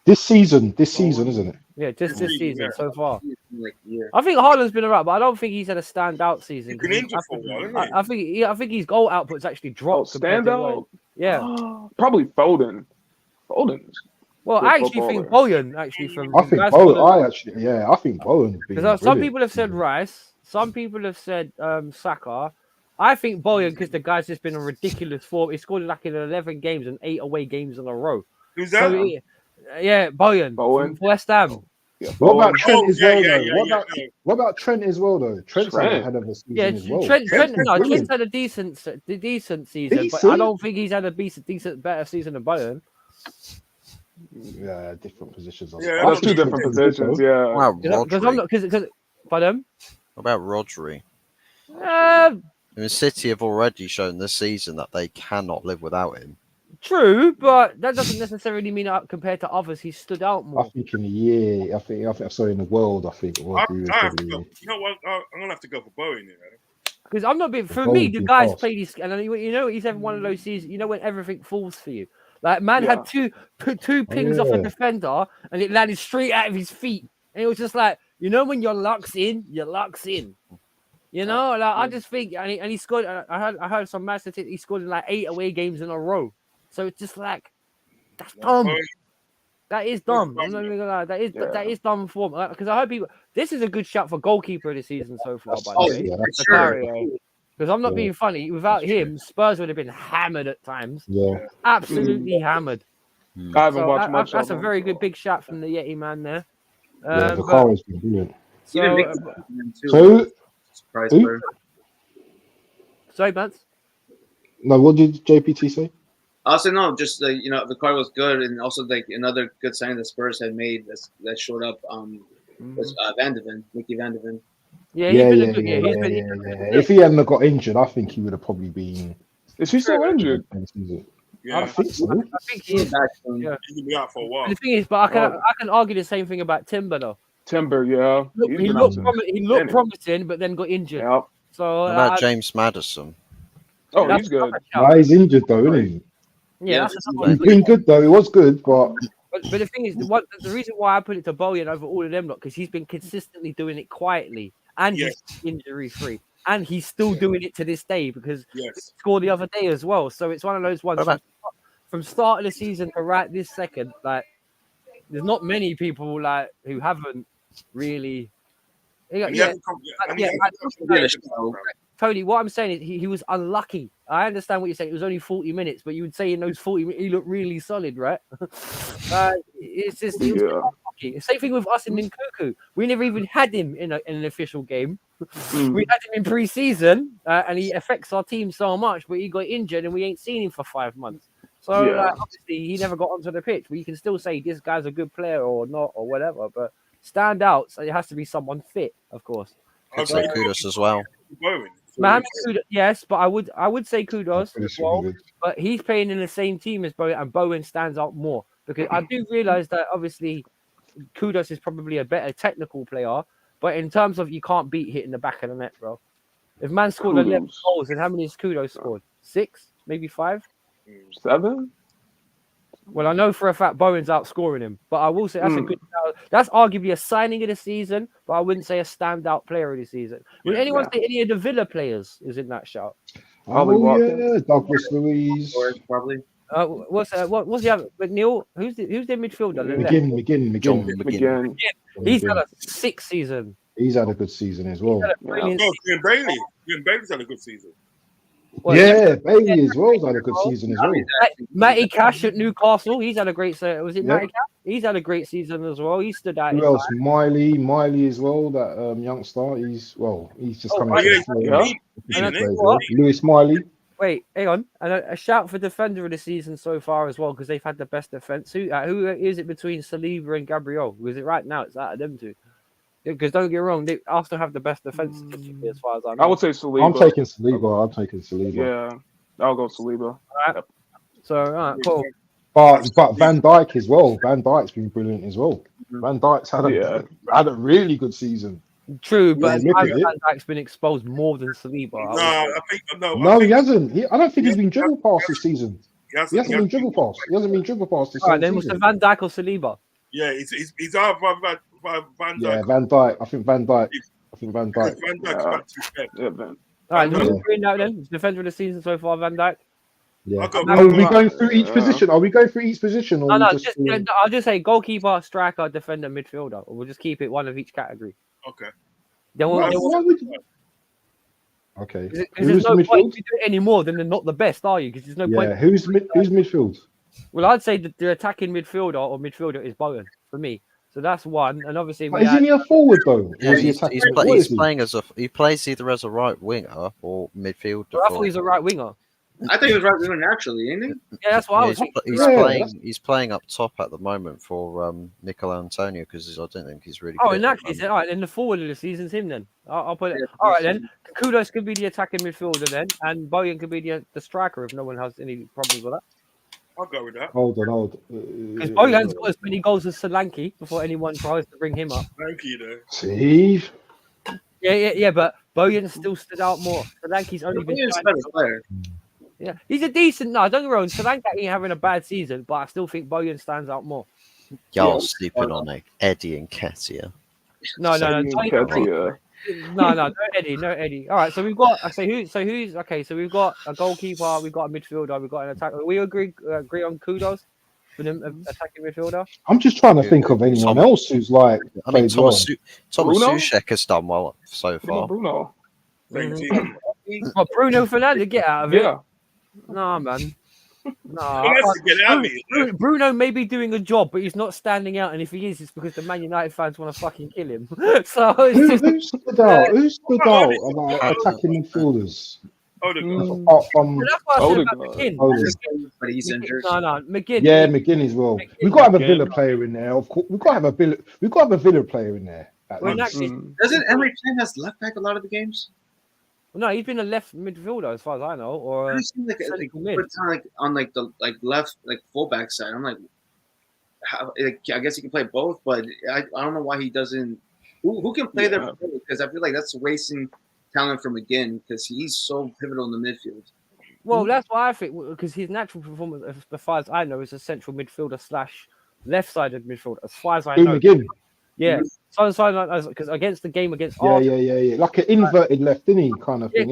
This season, isn't it? Yeah, just this season so far. I think Haaland's been alright, but I don't think he's had a standout season. I think his goal output's actually dropped. Standout? Yeah. Probably Foden. Well, I actually think Bojan actually from. I think Bojan. I think Bojan. Because some people have said Rice, some people have said Saka. I think Bojan because the guy's just been a ridiculous form. He scored like in 11 games and 8 away games in a row. Who's that? So Bojan from West Ham. Yeah, what about Trent as well, though? What about Trent as well, though? Trent's had a head of a season as well. Trent's had a decent season, but I don't think he's had a decent better season than Bojan. Yeah, different positions. Yeah, that's two different positions. Yeah. Wow, because I'm not because pardon. What about Rodri? I mean, City have already shown this season that they cannot live without him. True, but that doesn't necessarily mean that compared to others, he stood out I more. think in the year, I think sorry, in the world, I think Rodri was I have to go. probably. You know what? I'm gonna have to go for Bowen here. Because I'm not being, for Bowen's me, the been guy's fast. played his, and you know, he's having one of those seasons, you know, when everything falls for you. Like, man had two pings off a yeah. defender, and it landed straight out of his feet. And it was just like, you know, when your luck's in, your luck's in. You know, like, I just think, and he scored, I heard some mad statistics, he scored in like 8 away games in a row. So it's just like, that's dumb. That is dumb. I'm not even gonna lie. That is dumb form. Because I heard people, this is a good shot for goalkeeper of the season so far, by the way. Yeah, that's Because I'm not being funny. Without him, Spurs would have been hammered at times. yeah. Absolutely hammered. I haven't So watched much. that's of a him. very good big shot from the Yeti man there. Yeah, the But- car has been brilliant. Even so, Nick too. So, Surprise who? player. sorry, Bantz. no, what did JPT say? Also, no, just you know, the card was good, and also like another good sign the Spurs had made that showed up was Van de Ven, Mickey Van de Ven. Yeah, he's been a good. yeah. He's been. If he hadn't got injured, I think he would have probably been. Is he still injured? I Yeah, think so. I think he is. Back soon. Yeah. he's gonna be out for a while. But the thing is, but I can argue the same thing about Timber though. Timber, yeah. He's He been looked out he looked promising, but then got injured. Yeah. So What about James Madison? Oh, that's he's good. another shout. Nah, he's injured though, isn't he? Yeah, that's He's another one. been good though. He was good, but But the thing is, the reason why I put it to Bowen over all of them, because he's been consistently doing it quietly, and he's injury free, and he's still doing it to this day because he Yes. scored the other day as well. So it's one of those ones What about- from start of the season to right this second. Like, there's not many people like who haven't really. And he Yeah, hasn't come- and yeah, he hasn't I- come from yeah, the sure. background. Tony, what I'm saying is he was unlucky. I understand what you're saying. It was only 40 minutes, but you would say in those 40 minutes, he looked really solid, right? It's just it was unlucky. Same thing with us in Nkunku. We never even had him in an official game. We had him in pre-season, and he affects our team so much, but he got injured, and we ain't seen him for 5 months. So obviously, he never got onto the pitch. But you can still say this guy's a good player or not or whatever. But standouts, it has to be someone fit, of course. I'd say Kudos as well. Bowen. Mohamed Kudus, yes, but I would say Kudos Kudos as well. is good. But he's playing in the same team as Bowen, and Bowen stands out more because I do realize that obviously Kudos is probably a better technical player, but in terms of you can't beat hitting the back of the net, bro. If man scored 11 goals, then how many has Kudos scored? 6, maybe 5. 7? Well, I know for a fact Bowen's outscoring him, but I will say that's a good. That's arguably a signing of the season, but I wouldn't say a standout player of the season. Would anyone say any of the Villa players is in that shout? Oh yeah, Douglas Luiz. Or probably. What's the other? But Neil, who's the midfielder? McGinn. He's had a 6 season. He's had a good season as well. Brilliant No, Ian Bailey. Ian Bailey's had a good season. Well, Yeah, Bailey as well has had a good season as well. Matty Cash at Newcastle, he's had a great season. Was it Yeah. Matty Cash? He's had a great season as well. He stood out. Who else? Miley as well. That youngster. He's just Oh, coming. yeah, to Lewis Miley. Wait, hang on. And a shout for defender of the season so far as well, because they've had the best defense. Who is it between Saliba and Gabriel? Because it right now it's out of them two. Because don't get me wrong, they Arsenal have the best defense statistically as far as I know. I would say Saliba. I'm taking Saliba. Yeah, I'll go Saliba. Alright. So, all right, cool. But Van Dijk as well. Van Dijk's been brilliant as well. Van Dijk's had a really good season. True, but Yeah, Van look at it. Dijk's been exposed more than Saliba. No, he hasn't. I don't think he's been dribble past this season. He hasn't been dribble past. He hasn't been dribble past this All right, then was season. it Van Dijk or Saliba? Yeah, he's either Van Dijk. Yeah, Van Dijk. I think Van Dijk. Van Dijk's about to step. Yeah, man. All right, Yeah. who's agreeing now then? Defender of the season so far, Van Dijk. Yeah. I'll go Are we Van going through each position? Are we going through each position? Or No, we just I'll just say goalkeeper, striker, defender, midfielder, or we'll just keep it one of each category. Okay. Then Why we'll, would you- Okay. because Who's there's the no point midfield? if you do it anymore, then they're not the best, are you? Because there's no Yeah. point. Who's midfield? Well, I'd say the attacking midfielder or midfielder is Bowen for me. So that's one, and obviously But isn't he a forward though? Or Yeah, is he he's attacking? he's What he's is he? playing he plays either as a right winger or midfielder. I thought he's a right winger. I think he was right winger naturally, ain't he? Yeah, that's what I was he's, thinking. he's Yeah, playing. He's playing up top at the moment for Mikel Antonio because I don't think he's really. Oh, fit in at that the case, moment. all right, then the forward of the season's him then. I'll put it. Yeah, All right, then. Kudos could be the attacking midfielder then, and Bojan could be the striker if no one has any problems with that. I'll go with that. Hold on. Because Bojan's got as many goals as Solanke before anyone tries to bring him up. Thank you, though. See, Yeah, but Bojan still stood out more. Solanke's only been. He's a better player. Yeah, he's a decent. No, don't get me wrong. Solanke ain't having a bad season, but I still think Bojan stands out more. Y'all sleeping on Eddie and Ketia. No. Ketia. No Eddie. All right, so we've got. Who's okay? So we've got a goalkeeper, we've got a midfielder, we've got an attacker. We agree on kudos for the attacking midfielder. I'm just trying to think of anyone else who's like. I mean, played well. Thomas Bruno? Soucek has done well so far. Bruno. Same team. Well, Bruno Fernandes, get out of it. Yeah. No, man. No, Let's get out of here. Bruno may be doing a job, but he's not standing out. And if he is, it's because the Man United fans want to fucking kill him. So it's just, Who stood out? Who stood out about attacking midfielders? Apart from that's what I said about Odegaard. McGinn. Odegaard. But he's injured. No, McGinn. Yeah, McGinn as well. We've got to have a Villa player in there. Of course, we've got to have a Villa player in there. Well, in that case, Doesn't Emery Can has left back a lot of the games? no, he's been a left midfielder as far as I know, or It seems like central mid. on the left fullback side. I'm like, I guess he can play both, but I don't know why he doesn't. Who can play there? Because I feel like that's wasting talent from McGinn because he's so pivotal in the midfield. Well, that's why I think because his natural performance, as far as I know, is a central midfielder / left-sided midfielder. As far as I know, McGinn. yeah. So because against the game against Yeah, Arsenal, yeah. Like an inverted left, didn't he? Kind of thing.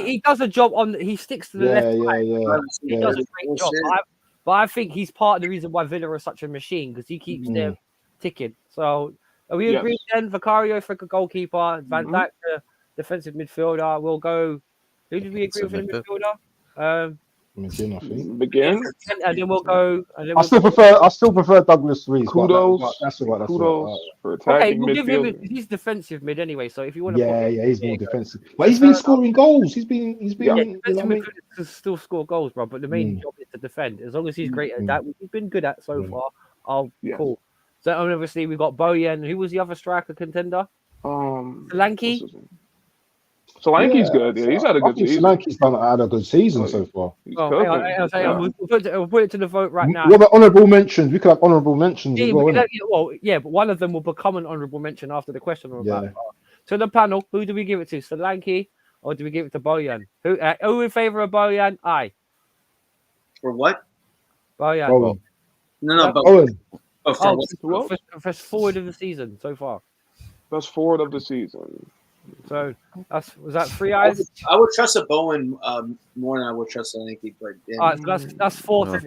He does a job on. He sticks to the left. He does a great job. But I think he's part of the reason why Villa is such a machine because he keeps them ticking. So are we agreed then? Vicario for goalkeeper, Van Dijk defensive midfielder. We'll go. Who did we agree with in the midfielder? McGinn, I think. McGinn. And then we'll go. I still prefer Douglas Reese. Kudos. That's all right. Kudos for Okay, attacking we'll give him. midfield. He's defensive mid anyway. So if you want to, Yeah, he's more defensive. But he's been scoring goals. He's been. You know what I mean? to still score goals, bro. But the main job is to defend. As long as he's great at that, which he's been good at so far. Cool. So obviously we've got Bojan. Who was the other striker contender? Solanke. Solanke's good. Yeah, he's had a good season. Solanke's had a good season so far. We'll put it to the vote right now. What about honourable mentions? We could have honourable mentions as well. But one of them will become an honourable mention after the question. Yeah. To the panel, who do we give it to? Solanke or do we give it to Bojan? Who in favour of Bojan? Aye. For what? Bojan. Owen. No, but Owen. For forward of the season so far. That's forward of the season. So was that 3 eyes? I would trust a Bowen more than I would trust Solanke. But All right, so that's fourth.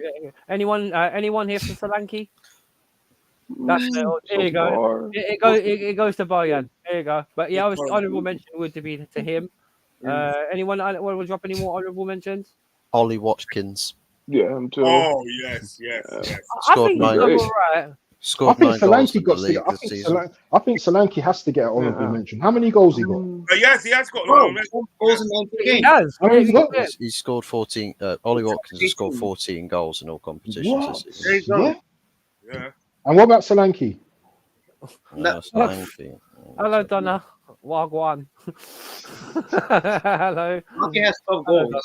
Anyone here for Solanke? There you go. It goes to Bojan. There you go. But yeah, obviously honourable mention would be to him. Anyone want to drop any more honourable mentions? Ollie Watkins. Yeah, him too. Oh yes. I think he's all right. Scored 9 goals in the league this season. I think Solanke has to get an honourable mention. How many goals he got? Yes, he has got goals in 19 games. He has. How many he got? He scored 14. Ollie Watkins has scored 14 goals in all competitions this season. Yeah. And what about Solanke? Solanke. Hello, Donna. Wagwan. Hello. Solanke has 12 goals.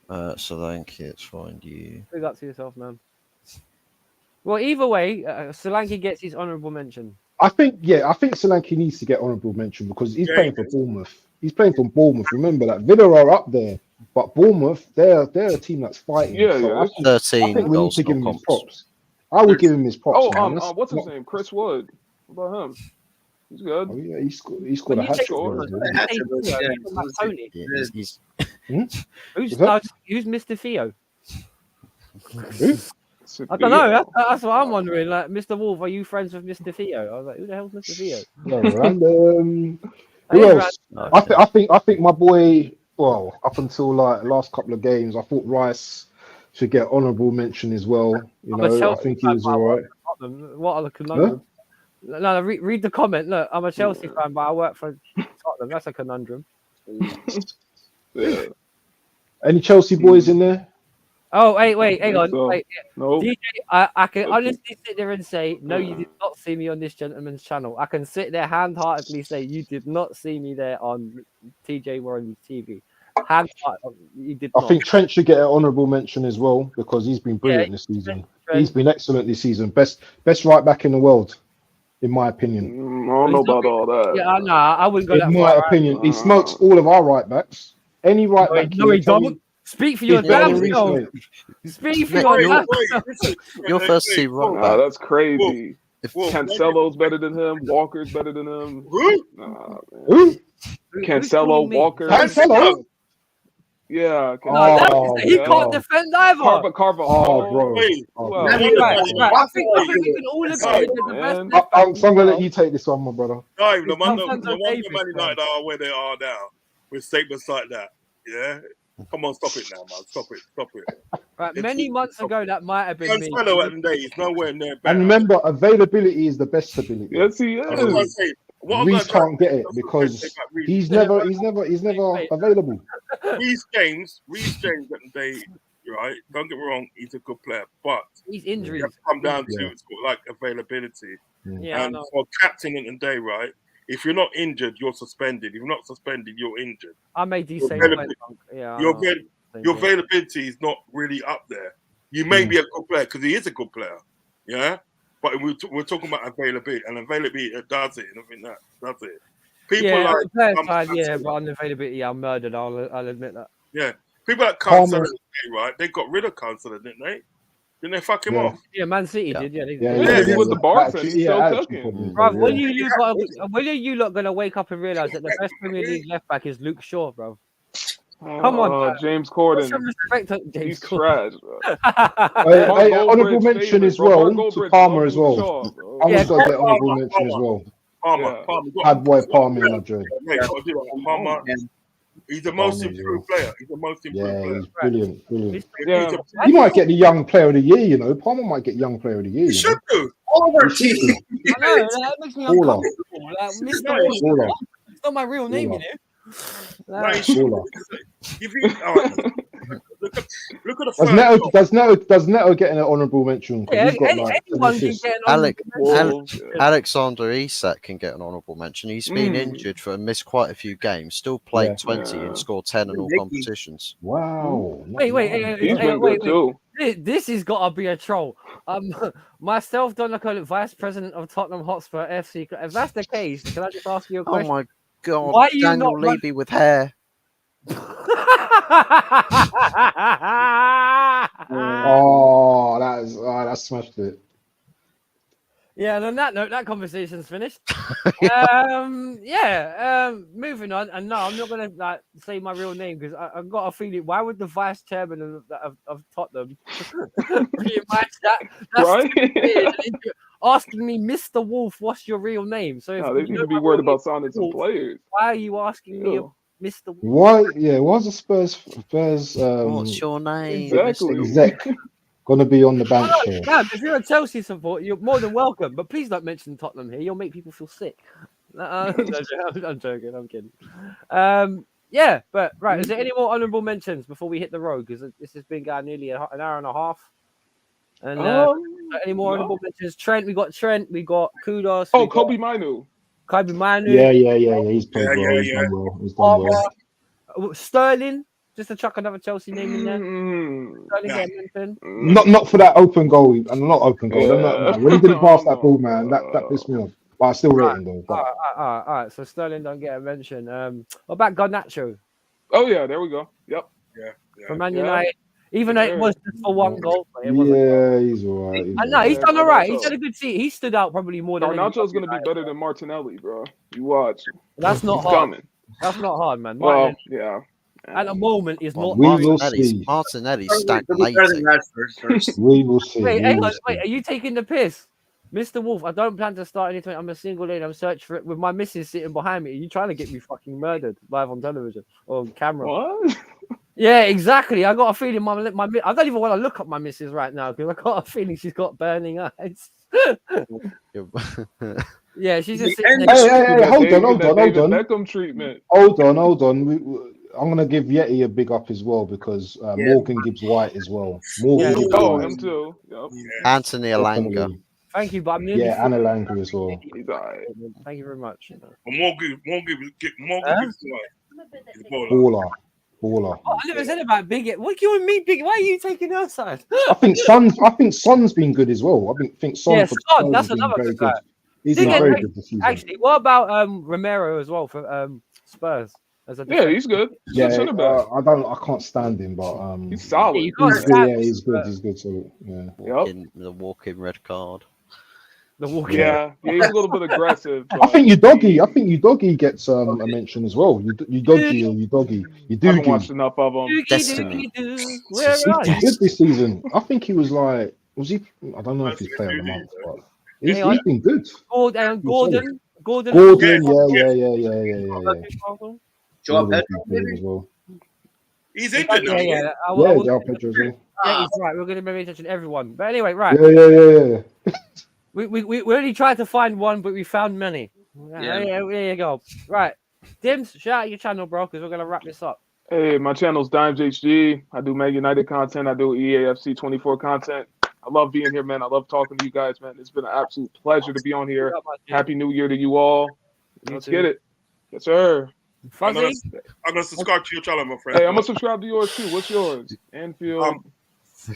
Solanke, let's find you. Big up to yourself, man. Well, either way, Solanke gets his honourable mention. I think Solanke needs to get honourable mention because he's playing for Bournemouth. He's playing for Bournemouth. Remember that Villa are up there, but Bournemouth, they're a team that's fighting. Yeah. 13 goals. To give him his props. I would give him his props. What's his name? Chris Wood. What about him? He's good. Oh, yeah, he scored a hat trick. Who's Mr. Theo? Who? I don't know. That's what I'm wondering. Like, Mr. Wolf, are you friends with Mr. Theo? I was like, who the hell's Mr. Theo? No, random. Who else? I think my boy. Well, up until like last couple of games, I thought Rice should get honourable mention as well. I think he was all right. What are the conundrums? Huh? No, read the comment. Look, I'm a Chelsea fan, but I work for Tottenham. That's a conundrum. Yeah. Any Chelsea boys in there? Oh, wait, hang on. So, Wait. no. DJ, I can Okay. honestly sit there and say, no, you did not see me on this gentleman's channel. I can sit there hand-heartedly say, you did not see me there on TJ Warren's TV. You did I not. think Trent should get an honourable mention as well because he's been brilliant this season. Trent. He's been excellent this season. Best right back in the world, in my opinion. I don't know about all that. Yeah, no, I wouldn't go that In far. my opinion, he smokes all of our right backs. Any right back. No, he don't. Speak for your He's better damn than self. Reece, mate. Speak for Nick, your you're- damn Your first team right Nah, back. that's crazy. If- Cancelo's better than him. Walker's better than him. Who? Nah, man. Who? Cancelo, Walker. Cancelo? Yeah. No, Oh, he can't oh. defend either. Carver. Oh, bro. Wait, Oh, Well, bro. Right. I think we can all agree that the best. Man. left back I'm in gonna the let world- you take this one, my brother. no, the It's Man Alphonso Davies, United are where they are now with statements like that. Yeah, come on, stop it now, man. Stop it. Right, many months ago, that might have been me. Cancelo at the day is nowhere near better. And remember, availability is the best stability. Yes, he That's what I is. say. What I'm Reece gonna try- can't get it that's what I'm because gonna say about Reece. he's never available. Reece James at the day, right? Don't get me wrong, he's a good player, but He's you injuries. have to come down to Yeah. sort of like availability. Yeah, I And know. for captain in the day, right? If you're not injured, you're suspended. If you're not suspended, you're injured. I made these Your same availability- points. Yeah, I Your know. avail- Same your thing. availability is not really up there. You may be a good player because he is a good player, yeah. But we're talking about availability, and availability does it. And I think that does it. People Yeah, like on the player um, side, yeah, Cancelo, but on the availability, I'm murdered. I'll admit that. yeah, people like Palmer. Cancelo, right? They got rid of Cancelo, didn't they? Didn't they fuck him Yeah. off? Yeah, Man City Yeah. did. Yeah, they did. Yeah, Yeah, he was the Barca, Attitude- and he's still attitude cooking. problem, Bro, yeah. when are you lot gonna wake up and realize that the best Premier League left back is Luke Shaw, bro? Come on, man. James Put Corden. some respect on James He's Corden. trash, bro. Hey, Mark honourable Goldbridge mention favorite, as bro. well Mark to Goldbridge Palmer loves as well. Luke Shaw, bro. Palmer's Yeah, got to get honourable Palmer, mention as well. Palmer. Yeah. Bad boy Palmer in Madrid. Mate, gotta do that. Palmer. He's the most Palmer, improved player. He's the most improved Yeah, player. he's brilliant. If Yeah. he's a- He might get the young player of the year, you know. Palmer might get young player of the year. he You should know? do. All of our team. I know, that makes me Baller. uncomfortable. Like, Mr. No, Wolf, Baller. it's not my real name, you Baller. know. No, Like, he should. Baller. If you, all right, look at the Does first Neto, goal. does Neto get an honourable mention? 'Cause yeah, he's got like anyone 10 can assists. get an Alec- honourable mention. Wolves, yeah. Alexander Isak can get an honourable mention. He's been injured for and missed quite a few games. Still played Yeah. 20 Yeah. and scored 10 in all Mickey. competitions. Wow. Wait, He's been good too. This has got to be a troll. Myself, Donaco, vice president of Tottenham Hotspur FC. If that's the case, can I just ask you a Oh question? my god, Why are you Daniel not run- Levy with hair. Oh, that smashed it. Yeah, and on that note, that conversation's finished. Moving on. And no, I'm not gonna like say my real name because I've got a feeling. Why would the vice chairman of Tottenham be in my chat? That's Right? weird. Asking me, Mr. Wolf, what's your real name? So if No, they you need know to be my worried real about signing some Wolf, players. why are you asking me, Ew. Mr. Wolf? Why? Yeah, why's the Spurs What's your name? Exactly. Mr. exec gonna be on the bench here? Damn, if you're a Chelsea supporter, you're more than welcome. But please don't mention Tottenham here. You'll make people feel sick. I'm joking. I'm kidding. Yeah, but right. Is there any more honourable mentions before we hit the road? Because this has been going nearly an hour and a half. And any more no. honourable mentions? Trent. We got Trent. We got Kudos. Oh, we got Kobe Manu. Kobe Manu. Yeah. He's played well. Yeah, He's yeah. done well. He's done well. Palmer, Sterling. Just to chuck another Chelsea name in there. Mm, Sterling Nah. get a mention. Not for that open goal. And not open goal. Yeah. When he didn't pass that No. ball, man, that pissed me off. But I still rate him though. But All right. So Sterling don't get a mention. What about Garnacho Oh yeah, there we go. Yep. from Man Yeah. United? Even though it was just for one goal, but it wasn't. yeah, he's alright. I know he's Yeah, done all right. He's Garnacho. had a good season. He stood out probably more than Garnacho's anyone. gonna be better than Martinelli, bro. You watch. That's not He's hard. coming. That's not hard, man. Well, Martin, yeah. at the moment, is Well, not. We will Martinelli's see. Martinelli's Better than stagnating. Rashford first. We will see. Wait, we hang will on. see. Wait, are you taking the piss? Mr. Wolf, I don't plan to start anything. I'm a single lady. I'm searching for it with my missus sitting behind me. Are you trying to get me fucking murdered live on television or on camera? What? Yeah, exactly. I got a feeling I don't even want to look at my missus right now because I got a feeling she's got burning eyes. Yeah, she's just sitting there. Hey, hold on. David Beckham treatment. Hold on. I'm gonna give Yeti a big up as well because Morgan Gibbs White as well. Morgan Gibbs Oh, White, him too. Yep. Anthony Alanga. definitely. Thank you, but I'm nearly. Yeah, Anna Langley as well. He's all right. Thank you very much. Morgan Gibbs Baller. Oh, I never said about Big. What do you want me, Big? Why are you taking her side? I think Son's been good as well. I think Son. Yeah, for Son, that's Spurs has been another very good guy. He's Dig been it, very good this season. Actually, what about Romero as well for Spurs? As a Yeah, he's good. Yeah, Good center back. I can't stand him, but He's solid. you can't he's good. stand Yeah, him, he's good. but He's good. So yeah. The walking red card. the walk. Yeah, he's a little bit aggressive. I think Udoggy gets a mention as well. Udoggy. I haven't watched enough of him. Destiny. Where are He's you? good this season. I think he was like, was he? I don't know if he's player of the month, but he's been good. Gordon. Gordon, yeah. Joao Gordon's Pedro, been good maybe? as well. He's injured now. Yeah. Yeah, Joao Pedro as well. Yeah, he's right. We're going to be touching everyone. But anyway, right. Yeah. We only tried to find one, but we found many. Yeah. There you go. Right. Dims, shout out your channel, bro, because we're going to wrap this up. Hey, my channel's Dimes HG. I do Man United content. I do EAFC 24 content. I love being here, man. I love talking to you guys, man. It's been an absolute pleasure to be on here. Happy New Year to you all. Let's get it. Yes, sir. I'm Fuzzy? gonna subscribe to your channel, my friend. Hey, I'm gonna subscribe to yours too. What's yours? Anfield.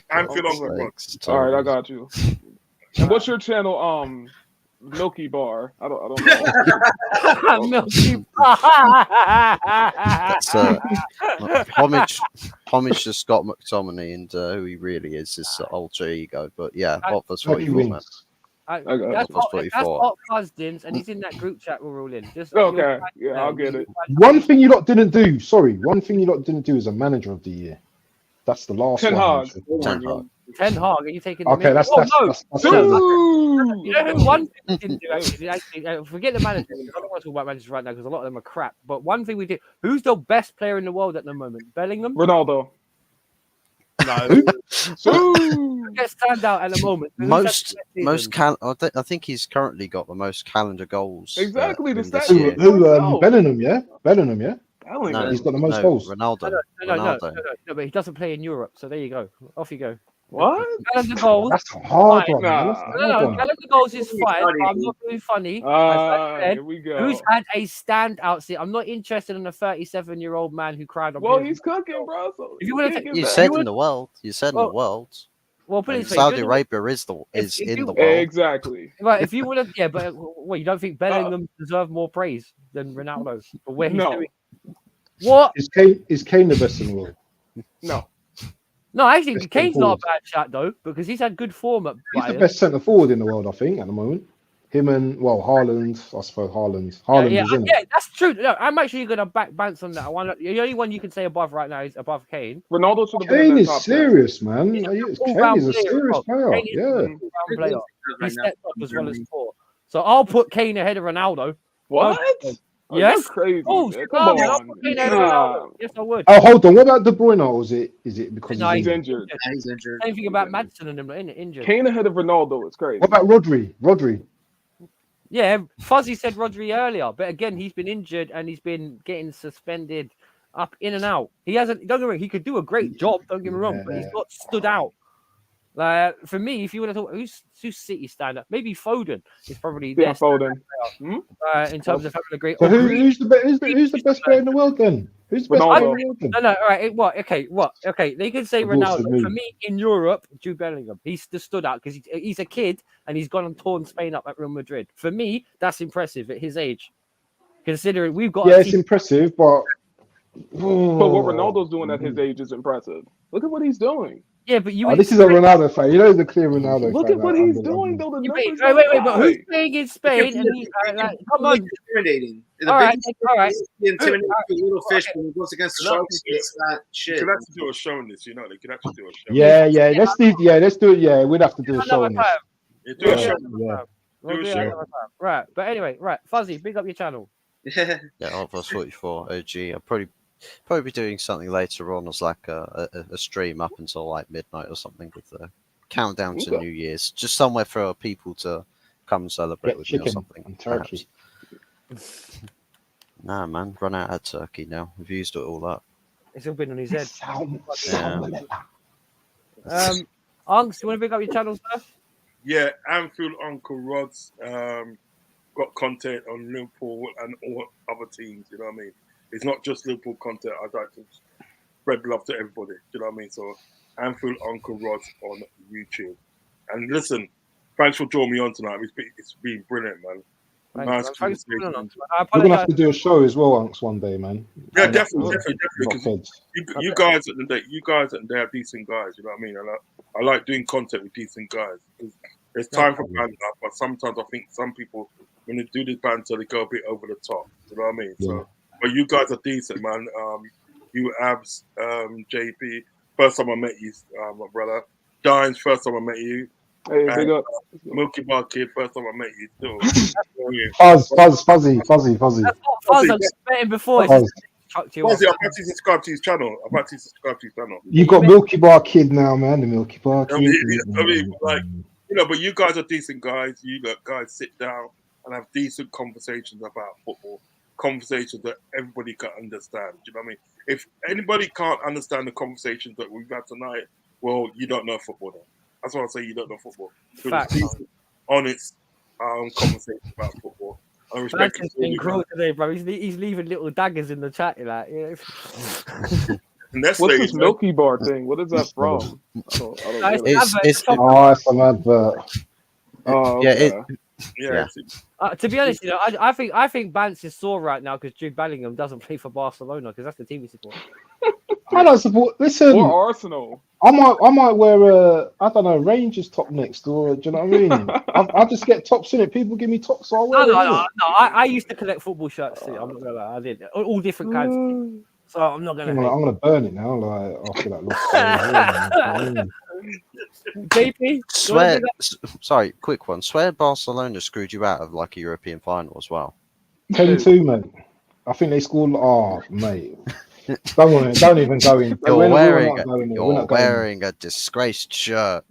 Anfield on the road. All right, I got you. And what's your channel? Milky Bar. I don't know. Milky Homage to Scott McTominay and who he really is, his alter ego. But yeah, what was Hockey 44, man? wins. That's Plus hot, 44. Fuzz Dims, and he's in that group chat we're all in. Just Okay, yeah, I'll get it. One thing you lot didn't do. Sorry, one thing you lot didn't do is a manager of the year. That's the last Ten one. Hag. Ten Hag. Ten Hag, are you taking? Okay, that's no. Ooh. You know who one thing we didn't do actually forget the managers. I don't want to talk about managers right now because a lot of them are crap. But one thing we did. Who's the best player in the world at the moment? Bellingham? Ronaldo. No. Ooh. Get stand out at the moment. Who's I think he's currently got the most calendar goals. Exactly, the in this stat- year. Bellingham, yeah? Bellingham, yeah? Bellingham. He's got the most goals. Ronaldo. No, but he doesn't play in Europe. So there you go. Off you go. What? Calendar goals. That's a hard one. Nah. Man. That's a hard No, one. calendar goals is fine. But I'm not being funny. As I said, Here we go. who's had a standout season? I'm not interested in a 37-year-old man who cried on. Well, PSV. he's cooking, bro. So If you wanna can't take- get You that. said in the world. You said in the Well, world. Well, put it And this way, Saudi you're- Arabia is if in you- the world. Exactly. Right, if you want to, yeah, but what you don't think Bellingham deserves more praise than Ronaldo for where he's No. doing? What? Is Kane the best in the world? No. No, actually, Best Kane's forward. not a bad shot though because he's had good form at He's the Bayern. best centre forward in the world, I think, at the moment. Him and Haaland, I suppose Haaland Yeah, is in it. yeah, that's true. No, I'm actually going to back Bantz on that one. The only one you can say above right now is above Kane. Ronaldo should have been in Kane that is top 10. serious, man. He's a Kane all-round is a player, serious bro. player. Kane is Yeah. a all-round player. He Right now. stepped up as well as score. So I'll put Kane ahead of Ronaldo. What? Oh, Yes. you're crazy. Oh, man. come Come on. I'll on. put Kane ahead of Nah. Ronaldo. Yes, I would. Oh, hold on. What about De Bruyne? Or is it because No, he's He's injured? injured. Yeah, he's injured. Same thing about Madsen and them, isn't it? Injured. Kane ahead of Ronaldo is crazy. What about Rodri? Yeah, Fuzzy said Rodri earlier, but again, he's been injured and he's been getting suspended up in and out. He hasn't. Don't get me wrong, he could do a great job. Don't get me wrong, but he's not stood out. Like for me, if you want to talk, who's City stand up? Maybe Foden is probably Yeah, there Foden. in terms of having a great. So or Grealish. who's the best player in the world then? Who's the best Ronaldo. player in the world then? No, all right. What? Okay. They can say Of course, Ronaldo. for me. For me, in Europe, Jude Bellingham. He's just stood out because he's a kid and he's gone and torn Spain up at Real Madrid. For me, that's impressive at his age, considering we've got. Yeah, it's impressive, but But what Ronaldo's doing at his age is impressive. Look at what he's doing. Yeah, but you. this is a Ronaldo fan. You know, he's a clear Ronaldo Look fan. at what he's doing, though. The Wait, numbers wait, don't but who's lie. playing in Spain? And he, come on. Intimidating. All right, all right. Intimidating little fish when he goes against the sharks. It's not You shit. could actually do a show on this, you know. They could actually do a show. Yeah. Let's do it. Yeah, we'd have to do a show on this. Yeah, do a show. Yeah. We'll Do do a it show. another time. Right, but anyway, right. Fuzzy, big up your channel. Yeah. Yeah, plus 44 OG. I'll probably be doing something later on as like a stream up until like midnight or something with the countdown to Okay. New Year's. Just somewhere for people to come and celebrate Get with me or chicken something. and turkey. perhaps. Nah, man, run out of turkey now. We've used it all up. It's all been on his head. Salmonella. Unks, you want to pick up your channel, sir? Yeah, Anfield Uncle Rod's got content on Liverpool and all other teams. You know what I mean? It's not just Liverpool content. I'd like to spread love to everybody. You know what I mean? So Anfield Uncle Rod's on YouTube. And listen, thanks for drawing me on tonight. It's been brilliant, man. Nice Thanks for conversation. We're gonna have to do a show as well, Unks, one day, man. Yeah, definitely. Because Knockheads. you guys at the day are decent guys. You know what I mean? And I like doing content with decent guys. There's time for banter, but sometimes I think some people, when they do this banter, they go a bit over the top. You know what I mean? Yeah. So, but you guys are decent, man. You Abs, JP. First time I met you, my brother. Dines, first time I met you. Hey, And, big up. Milky Bar Kid, first time I met you too. Fuzzy. That's not Fuzz. I just met him before. It's Fuzz. just chucked you off. Fuzzy, I'm actually subscribed to his channel. You got Milky Bar Kid now, man. The Milky Bar I Kid. mean, like, you know, but you guys are decent guys. You guys sit down and have decent conversations about football. Conversations that everybody can understand. Do you know what I mean? If anybody can't understand the conversations that we've had tonight, well, you don't know football then. That's why I say you don't know football. Facts. Decent, honest conversations about football. I respect That's been cruel today, bro. He's leaving little daggers in the chat. Like, And that's What's this Milky Bar thing? What is that from? I don't get it. It's some advert. Oh, Yeah, okay. yeah. to be honest, you know, I think Bantz is sore right now because Jude Bellingham doesn't play for Barcelona because that's the team he supports. I don't support. Listen, Or Arsenal. I might wear a Rangers top next door. Do you know what I mean? I just get tops in it. People give me tops, so I wear them. No. I used to collect football shirts too. I'm not gonna lie, I did all different kinds. So I'm not gonna. I'm gonna burn it now. Like after that loss. JP, Sorry, quick one. Swear Barcelona screwed you out of like a European final as well. 10-2, mate. I think they scored. Oh, mate. Don't even go in. You're wearing a disgraced shirt.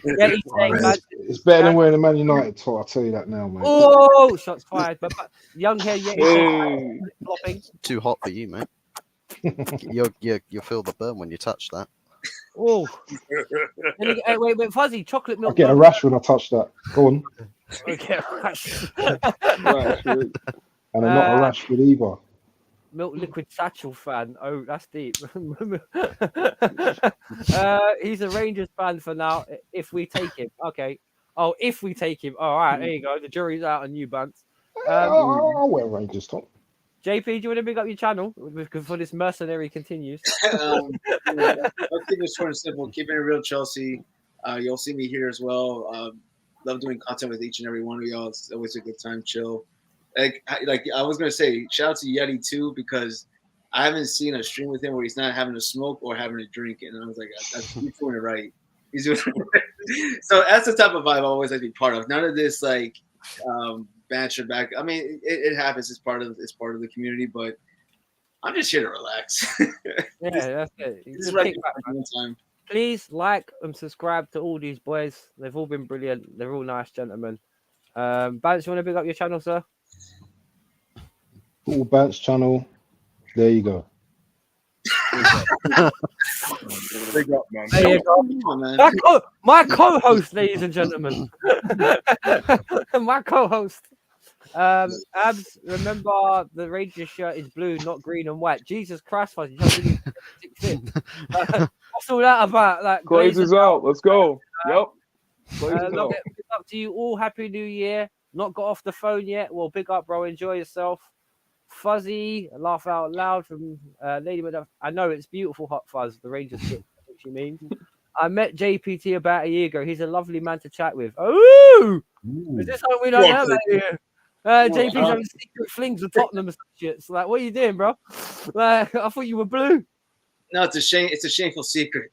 It's better than wearing a Man United top. I'll tell you that now, mate. Oh, shots fired. But young hair, flopping. Too hot for you, mate. You feel the burn when you touch that. Oh, wait, Fuzzy, chocolate milk. I get a rash when I touch that. Go on. Okay, rash. And I'm not a rash with either. Milk liquid satchel fan. Oh, that's deep. He's a Rangers fan for now. If we take him, okay. Oh, if we take him, all right. There you go. The jury's out on you, Bantz. I'll wear Rangers top. JP, do you want to pick up your channel before this mercenary continues? I'll keep it short and simple. Keeping it real, Chelsea. You'll see me here as well. Love doing content with each and every one of y'all. It's always a good time, chill. Like I was gonna say, shout out to Yeti too, because I haven't seen a stream with him where he's not having a smoke or having a drink, and I was like, he's doing it right. He's doing it right. So that's the type of vibe I always like to be part of. None of this like banter back. I mean, it happens. It's part of the community, but I'm just here to relax. Yeah, that's it. This is time. Please like and subscribe to all these boys. They've all been brilliant. They're all nice gentlemen. Bantz, you want to pick up your channel, sir? Cool Bantz channel. There you go. Big up, man. There you go. On, man. My co-host, ladies and gentlemen. My co-host. Abs, remember the Rangers shirt is blue, not green and white. Jesus Christ, Fuzzy. What's all that about? Like, Glazers out. Let's go. Yep. Love it. Big up to you all. Happy New Year. Not got off the phone yet. Well, big up, bro. Enjoy yourself. Fuzzy, laugh out loud from Lady Madame. I know it's beautiful, Hot Fuzz. The Rangers kit. What she means. I met JPT about a year ago. He's a lovely man to chat with. Oh, is this something we don't know about here? JP's having secret flings with Tottenham and shit. So, like, what are you doing, bro? Like, I thought you were blue. No, it's a shame. It's a shameful secret.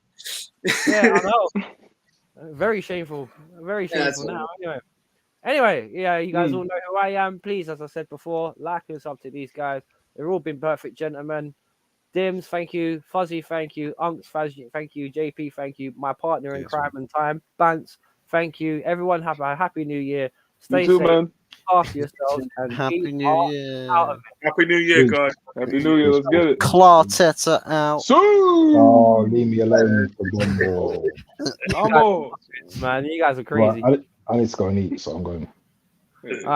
Yeah, I know. Very shameful. Very shameful now. Anyway, yeah, you guys all know who I am. Please, as I said before, like and sub to these guys. They've all been perfect gentlemen. Dims, thank you. Fuzzy, thank you. Unks, thank you. JP, thank you. My partner in crime and time, Bantz, thank you. Everyone have a happy new year. Stay You too, safe. man. After yourselves and Happy keep New out Year. of it. Happy New Year, Good. guys. Happy New Year. Let's get it. Clarteta out. So, Oh, leave me alone for Gombo. vamos. Man, you guys are Right, crazy. I need to go and eat, so I'm going.